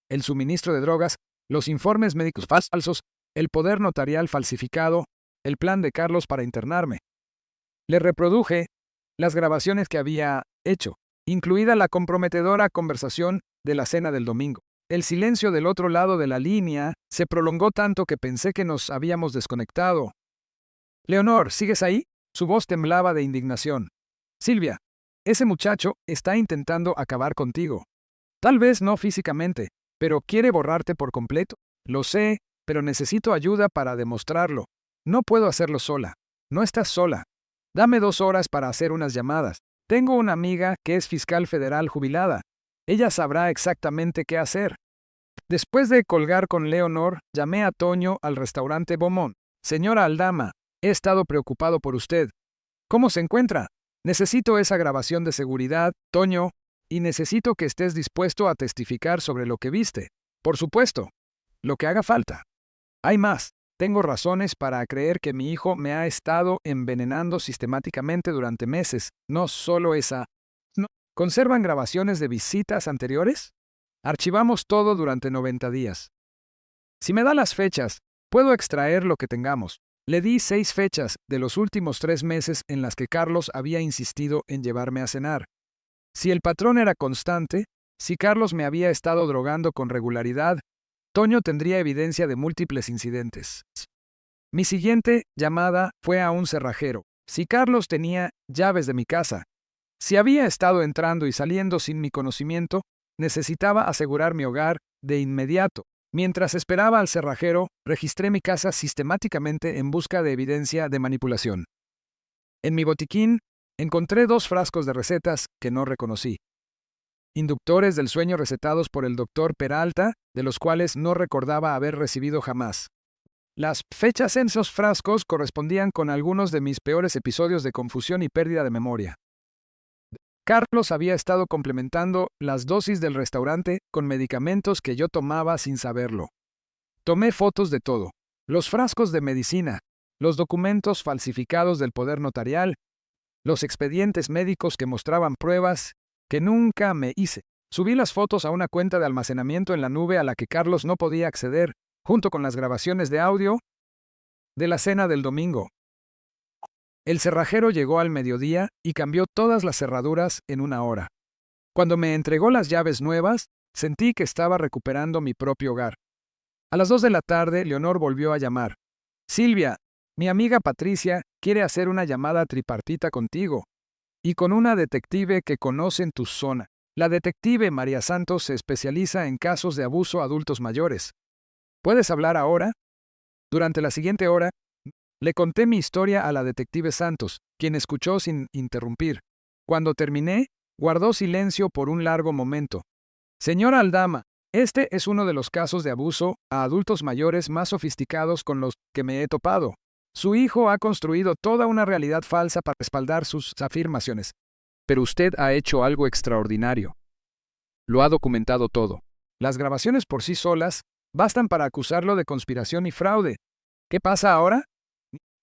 El suministro de drogas, los informes médicos falsos, el poder notarial falsificado, el plan de Carlos para internarme. Le reproduje las grabaciones que había hecho, incluida la comprometedora conversación de la cena del domingo. El silencio del otro lado de la línea se prolongó tanto que pensé que nos habíamos desconectado. Leonor, ¿sigues ahí? Su voz temblaba de indignación. Silvia, ese muchacho está intentando acabar contigo. Tal vez no físicamente, pero quiere borrarte por completo. Lo sé, pero necesito ayuda para demostrarlo. No puedo hacerlo sola. No estás sola. Dame 2 horas para hacer unas llamadas. Tengo una amiga que es fiscal federal jubilada. Ella sabrá exactamente qué hacer. Después de colgar con Leonor, llamé a Toño al restaurante Beaumont. Señora Aldama, he estado preocupado por usted. ¿Cómo se encuentra? Necesito esa grabación de seguridad, Toño, y necesito que estés dispuesto a testificar sobre lo que viste. Por supuesto. Lo que haga falta. Hay más. Tengo razones para creer que mi hijo me ha estado envenenando sistemáticamente durante meses. No solo esa. No. ¿Conservan grabaciones de visitas anteriores? Archivamos todo durante 90 días. Si me da las fechas, puedo extraer lo que tengamos. Le di 6 fechas de los últimos 3 meses en las que Carlos había insistido en llevarme a cenar. Si el patrón era constante, si Carlos me había estado drogando con regularidad, Toño tendría evidencia de múltiples incidentes. Mi siguiente llamada fue a un cerrajero. Si Carlos tenía llaves de mi casa, si había estado entrando y saliendo sin mi conocimiento, necesitaba asegurar mi hogar de inmediato. Mientras esperaba al cerrajero, registré mi casa sistemáticamente en busca de evidencia de manipulación. En mi botiquín, encontré 2 frascos de recetas que no reconocí. Inductores del sueño recetados por el doctor Peralta, de los cuales no recordaba haber recibido jamás. Las fechas en esos frascos correspondían con algunos de mis peores episodios de confusión y pérdida de memoria. Carlos había estado complementando las dosis del restaurante con medicamentos que yo tomaba sin saberlo. Tomé fotos de todo: los frascos de medicina, los documentos falsificados del poder notarial, los expedientes médicos que mostraban pruebas que nunca me hice. Subí las fotos a una cuenta de almacenamiento en la nube a la que Carlos no podía acceder, junto con las grabaciones de audio de la cena del domingo. El cerrajero llegó al mediodía y cambió todas las cerraduras en 1 hora. Cuando me entregó las llaves nuevas, sentí que estaba recuperando mi propio hogar. A las 2 de la tarde, Leonor volvió a llamar. Silvia, mi amiga Patricia quiere hacer una llamada tripartita contigo y con una detective que conoce en tu zona. La detective María Santos se especializa en casos de abuso a adultos mayores. ¿Puedes hablar ahora? Durante la siguiente hora, le conté mi historia a la detective Santos, quien escuchó sin interrumpir. Cuando terminé, guardó silencio por un largo momento. Señora Aldama, este es uno de los casos de abuso a adultos mayores más sofisticados con los que me he topado. Su hijo ha construido toda una realidad falsa para respaldar sus afirmaciones. Pero usted ha hecho algo extraordinario. Lo ha documentado todo. Las grabaciones por sí solas bastan para acusarlo de conspiración y fraude. ¿Qué pasa ahora?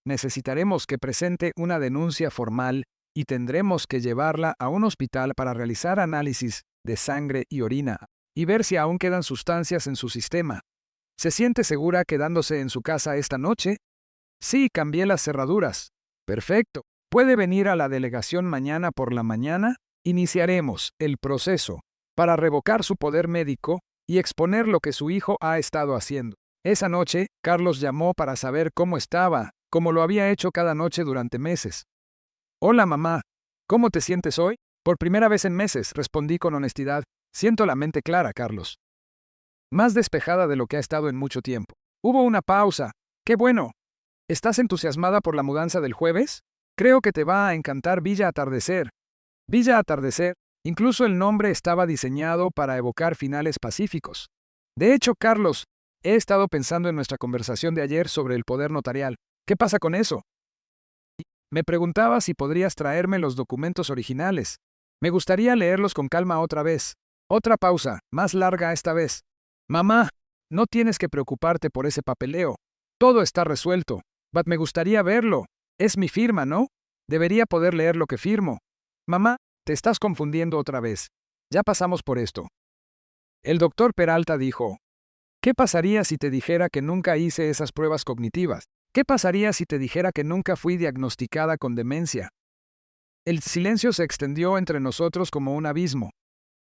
Necesitaremos que presente una denuncia formal y tendremos que llevarla a un hospital para realizar análisis de sangre y orina y ver si aún quedan sustancias en su sistema. ¿Se siente segura quedándose en su casa esta noche? Sí, cambié las cerraduras. Perfecto. ¿Puede venir a la delegación mañana por la mañana? Iniciaremos el proceso para revocar su poder médico y exponer lo que su hijo ha estado haciendo. Esa noche, Carlos llamó para saber cómo estaba, como lo había hecho cada noche durante meses. Hola, mamá. ¿Cómo te sientes hoy? Por primera vez en meses, respondí con honestidad. Siento la mente clara, Carlos. Más despejada de lo que ha estado en mucho tiempo. Hubo una pausa. ¡Qué bueno! ¿Estás entusiasmada por la mudanza del jueves? Creo que te va a encantar Villa Atardecer. Villa Atardecer, incluso el nombre estaba diseñado para evocar finales pacíficos. De hecho, Carlos, he estado pensando en nuestra conversación de ayer sobre el poder notarial. ¿Qué pasa con eso? Me preguntaba si podrías traerme los documentos originales. Me gustaría leerlos con calma otra vez. Otra pausa, más larga esta vez. Mamá, no tienes que preocuparte por ese papeleo. Todo está resuelto. But me gustaría verlo. Es mi firma, ¿no? Debería poder leer lo que firmo. Mamá, te estás confundiendo otra vez. Ya pasamos por esto. El doctor Peralta dijo, ¿qué pasaría si te dijera que nunca hice esas pruebas cognitivas? ¿Qué pasaría si te dijera que nunca fui diagnosticada con demencia? El silencio se extendió entre nosotros como un abismo.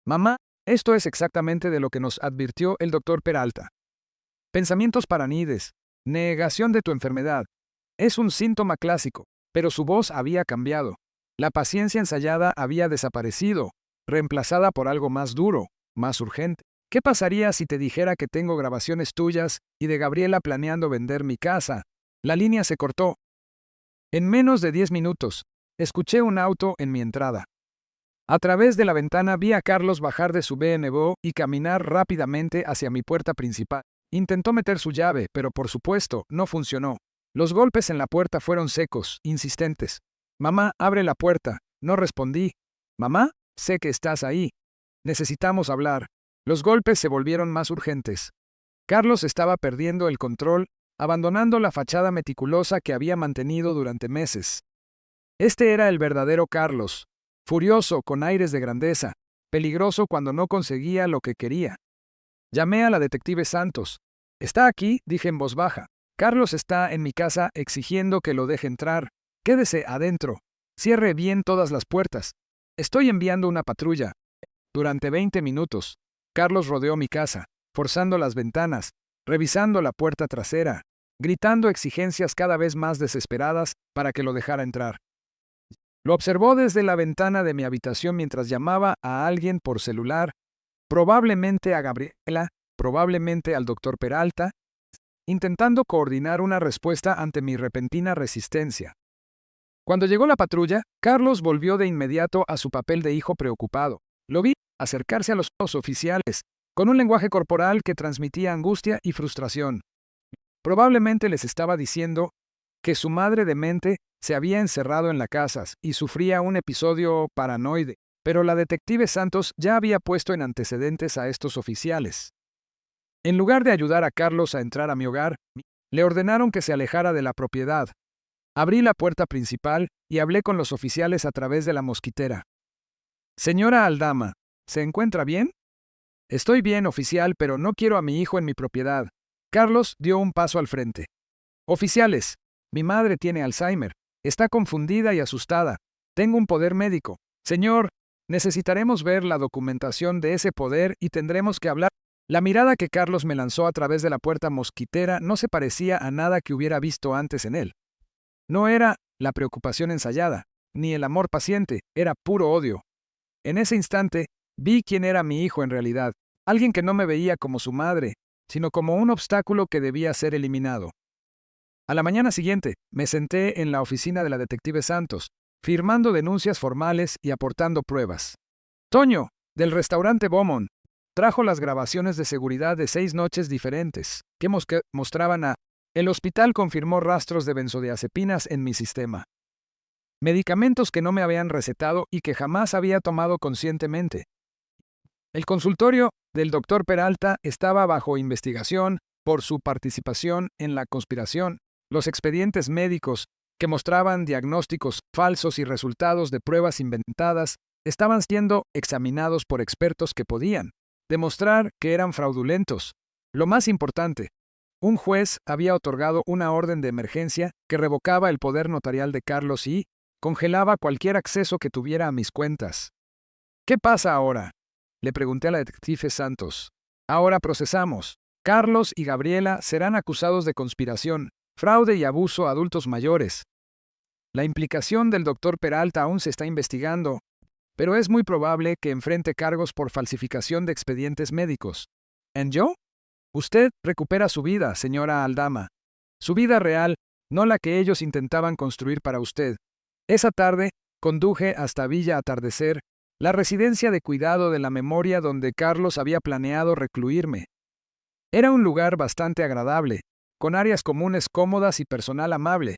Mamá, esto es exactamente de lo que nos advirtió el doctor Peralta. Pensamientos paranides, negación de tu enfermedad. Es un síntoma clásico, pero su voz había cambiado. La paciencia ensayada había desaparecido, reemplazada por algo más duro, más urgente. ¿Qué pasaría si te dijera que tengo grabaciones tuyas y de Gabriela planeando vender mi casa? La línea se cortó. En menos de 10 minutos, escuché un auto en mi entrada. A través de la ventana vi a Carlos bajar de su BMW y caminar rápidamente hacia mi puerta principal. Intentó meter su llave, pero por supuesto, no funcionó. Los golpes en la puerta fueron secos, insistentes. Mamá, abre la puerta. No respondí. Mamá, sé que estás ahí. Necesitamos hablar. Los golpes se volvieron más urgentes. Carlos estaba perdiendo el control, abandonando la fachada meticulosa que había mantenido durante meses. Este era el verdadero Carlos, furioso, con aires de grandeza, peligroso cuando no conseguía lo que quería. Llamé a la detective Santos. «¿Está aquí?», dije en voz baja. «Carlos está en mi casa exigiendo que lo deje entrar. Quédese adentro. Cierre bien todas las puertas. Estoy enviando una patrulla». Durante 20 minutos, Carlos rodeó mi casa, forzando las ventanas, revisando la puerta trasera, gritando exigencias cada vez más desesperadas para que lo dejara entrar. Lo observó desde la ventana de mi habitación mientras llamaba a alguien por celular, probablemente a Gabriela, probablemente al doctor Peralta, intentando coordinar una respuesta ante mi repentina resistencia. Cuando llegó la patrulla, Carlos volvió de inmediato a su papel de hijo preocupado. Lo vi acercarse a los oficiales, con un lenguaje corporal que transmitía angustia y frustración. Probablemente les estaba diciendo que su madre demente se había encerrado en la casa y sufría un episodio paranoide, pero la detective Santos ya había puesto en antecedentes a estos oficiales. En lugar de ayudar a Carlos a entrar a mi hogar, le ordenaron que se alejara de la propiedad. Abrí la puerta principal y hablé con los oficiales a través de la mosquitera. «Señora Aldama, ¿se encuentra bien?» «Estoy bien, oficial, pero no quiero a mi hijo en mi propiedad». Carlos dio un paso al frente. «Oficiales, mi madre tiene Alzheimer. Está confundida y asustada. Tengo un poder médico. Señor, necesitaremos ver la documentación de ese poder y tendremos que hablar». La mirada que Carlos me lanzó a través de la puerta mosquitera no se parecía a nada que hubiera visto antes en él. No era la preocupación ensayada, ni el amor paciente, era puro odio. En ese instante, vi quién era mi hijo en realidad, alguien que no me veía como su madre, sino como un obstáculo que debía ser eliminado. A la mañana siguiente, me senté en la oficina de la detective Santos, firmando denuncias formales y aportando pruebas. Toño, del restaurante Beaumont, trajo las grabaciones de seguridad de 6 noches diferentes, que mostraban a... El hospital confirmó rastros de benzodiazepinas en mi sistema. Medicamentos que no me habían recetado y que jamás había tomado conscientemente. El consultorio del doctor Peralta estaba bajo investigación por su participación en la conspiración. Los expedientes médicos, que mostraban diagnósticos falsos y resultados de pruebas inventadas, estaban siendo examinados por expertos que podían demostrar que eran fraudulentos. Lo más importante, un juez había otorgado una orden de emergencia que revocaba el poder notarial de Carlos y congelaba cualquier acceso que tuviera a mis cuentas. ¿Qué pasa ahora?, le pregunté a la detective Santos. Ahora procesamos. Carlos y Gabriela serán acusados de conspiración, fraude y abuso a adultos mayores. La implicación del doctor Peralta aún se está investigando. pero es muy probable que enfrente cargos por falsificación de expedientes médicos. ¿En yo? Usted recupera su vida, señora Aldama. Su vida real, no la que ellos intentaban construir para usted. Esa tarde, conduje hasta Villa Atardecer, la residencia de cuidado de la memoria donde Carlos había planeado recluirme. Era un lugar bastante agradable, con áreas comunes cómodas y personal amable.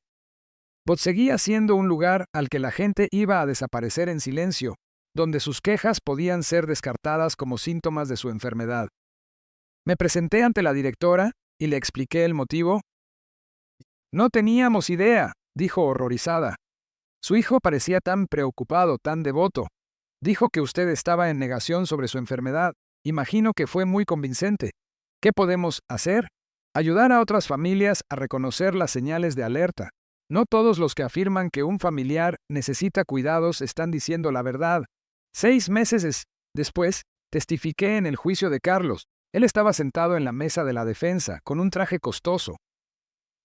But seguía siendo un lugar al que la gente iba a desaparecer en silencio, donde sus quejas podían ser descartadas como síntomas de su enfermedad. Me presenté ante la directora y le expliqué el motivo. No teníamos idea, dijo horrorizada. Su hijo parecía tan preocupado, tan devoto. Dijo que usted estaba en negación sobre su enfermedad. Imagino que fue muy convincente. ¿Qué podemos hacer? Ayudar a otras familias a reconocer las señales de alerta. No todos los que afirman que un familiar necesita cuidados están diciendo la verdad. 6 meses después, testifiqué en el juicio de Carlos. Él estaba sentado en la mesa de la defensa, con un traje costoso,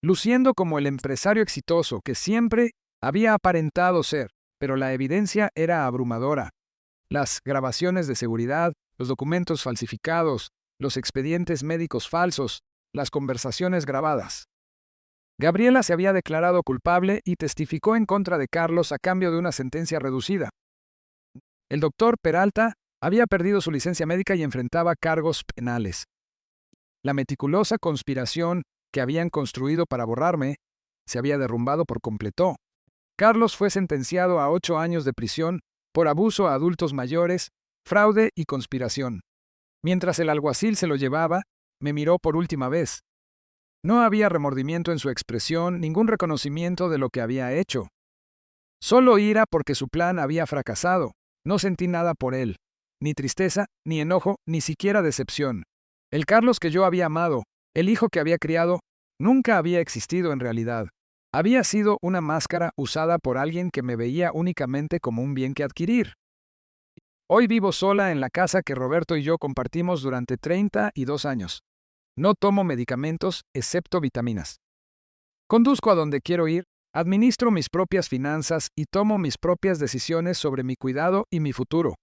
luciendo como el empresario exitoso que siempre había aparentado ser, pero la evidencia era abrumadora. Las grabaciones de seguridad, los documentos falsificados, los expedientes médicos falsos, las conversaciones grabadas. Gabriela se había declarado culpable y testificó en contra de Carlos a cambio de una sentencia reducida. El doctor Peralta había perdido su licencia médica y enfrentaba cargos penales. La meticulosa conspiración que habían construido para borrarme se había derrumbado por completo. Carlos fue sentenciado a 8 años de prisión por abuso a adultos mayores, fraude y conspiración. Mientras el alguacil se lo llevaba, me miró por última vez. No había remordimiento en su expresión, ningún reconocimiento de lo que había hecho. Solo ira porque su plan había fracasado. No sentí nada por él, ni tristeza, ni enojo, ni siquiera decepción. El Carlos que yo había amado, el hijo que había criado, nunca había existido en realidad. Había sido una máscara usada por alguien que me veía únicamente como un bien que adquirir. Hoy vivo sola en la casa que Roberto y yo compartimos durante 32 años. No tomo medicamentos, excepto vitaminas. Conduzco a donde quiero ir, administro mis propias finanzas y tomo mis propias decisiones sobre mi cuidado y mi futuro.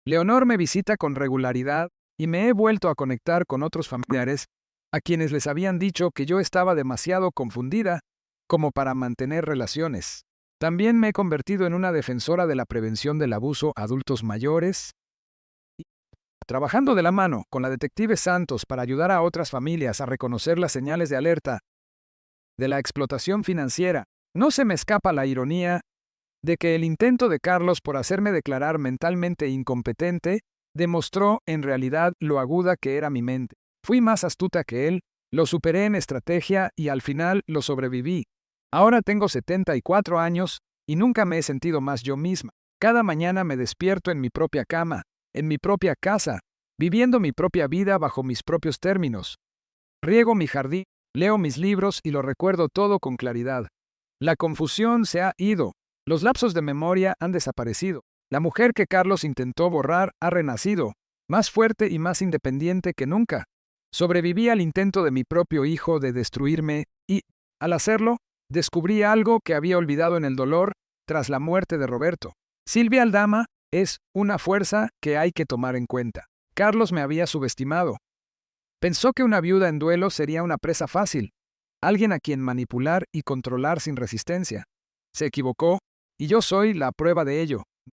Leonor me visita con regularidad y me he vuelto a conectar con otros familiares a quienes les habían dicho que yo estaba demasiado confundida como para mantener relaciones. También me he convertido en una defensora de la prevención del abuso a adultos mayores, trabajando de la mano con la detective Santos para ayudar a otras familias a reconocer las señales de alerta de la explotación financiera. No se me escapa la ironía de que el intento de Carlos por hacerme declarar mentalmente incompetente demostró en realidad lo aguda que era mi mente. Fui más astuta que él, lo superé en estrategia y al final lo sobreviví. Ahora tengo 74 años y nunca me he sentido más yo misma. Cada mañana me despierto en mi propia cama, en mi propia casa, viviendo mi propia vida bajo mis propios términos. Riego mi jardín, leo mis libros y lo recuerdo todo con claridad. La confusión se ha ido, los lapsos de memoria han desaparecido. La mujer que Carlos intentó borrar ha renacido, más fuerte y más independiente que nunca. Sobreviví al intento de mi propio hijo de destruirme y, al hacerlo, descubrí algo que había olvidado en el dolor tras la muerte de Roberto. Silvia Aldama es una fuerza que hay que tomar en cuenta. Carlos me había subestimado. Pensó que una viuda en duelo sería una presa fácil, alguien a quien manipular y controlar sin resistencia. Se equivocó, y yo soy la prueba de ello.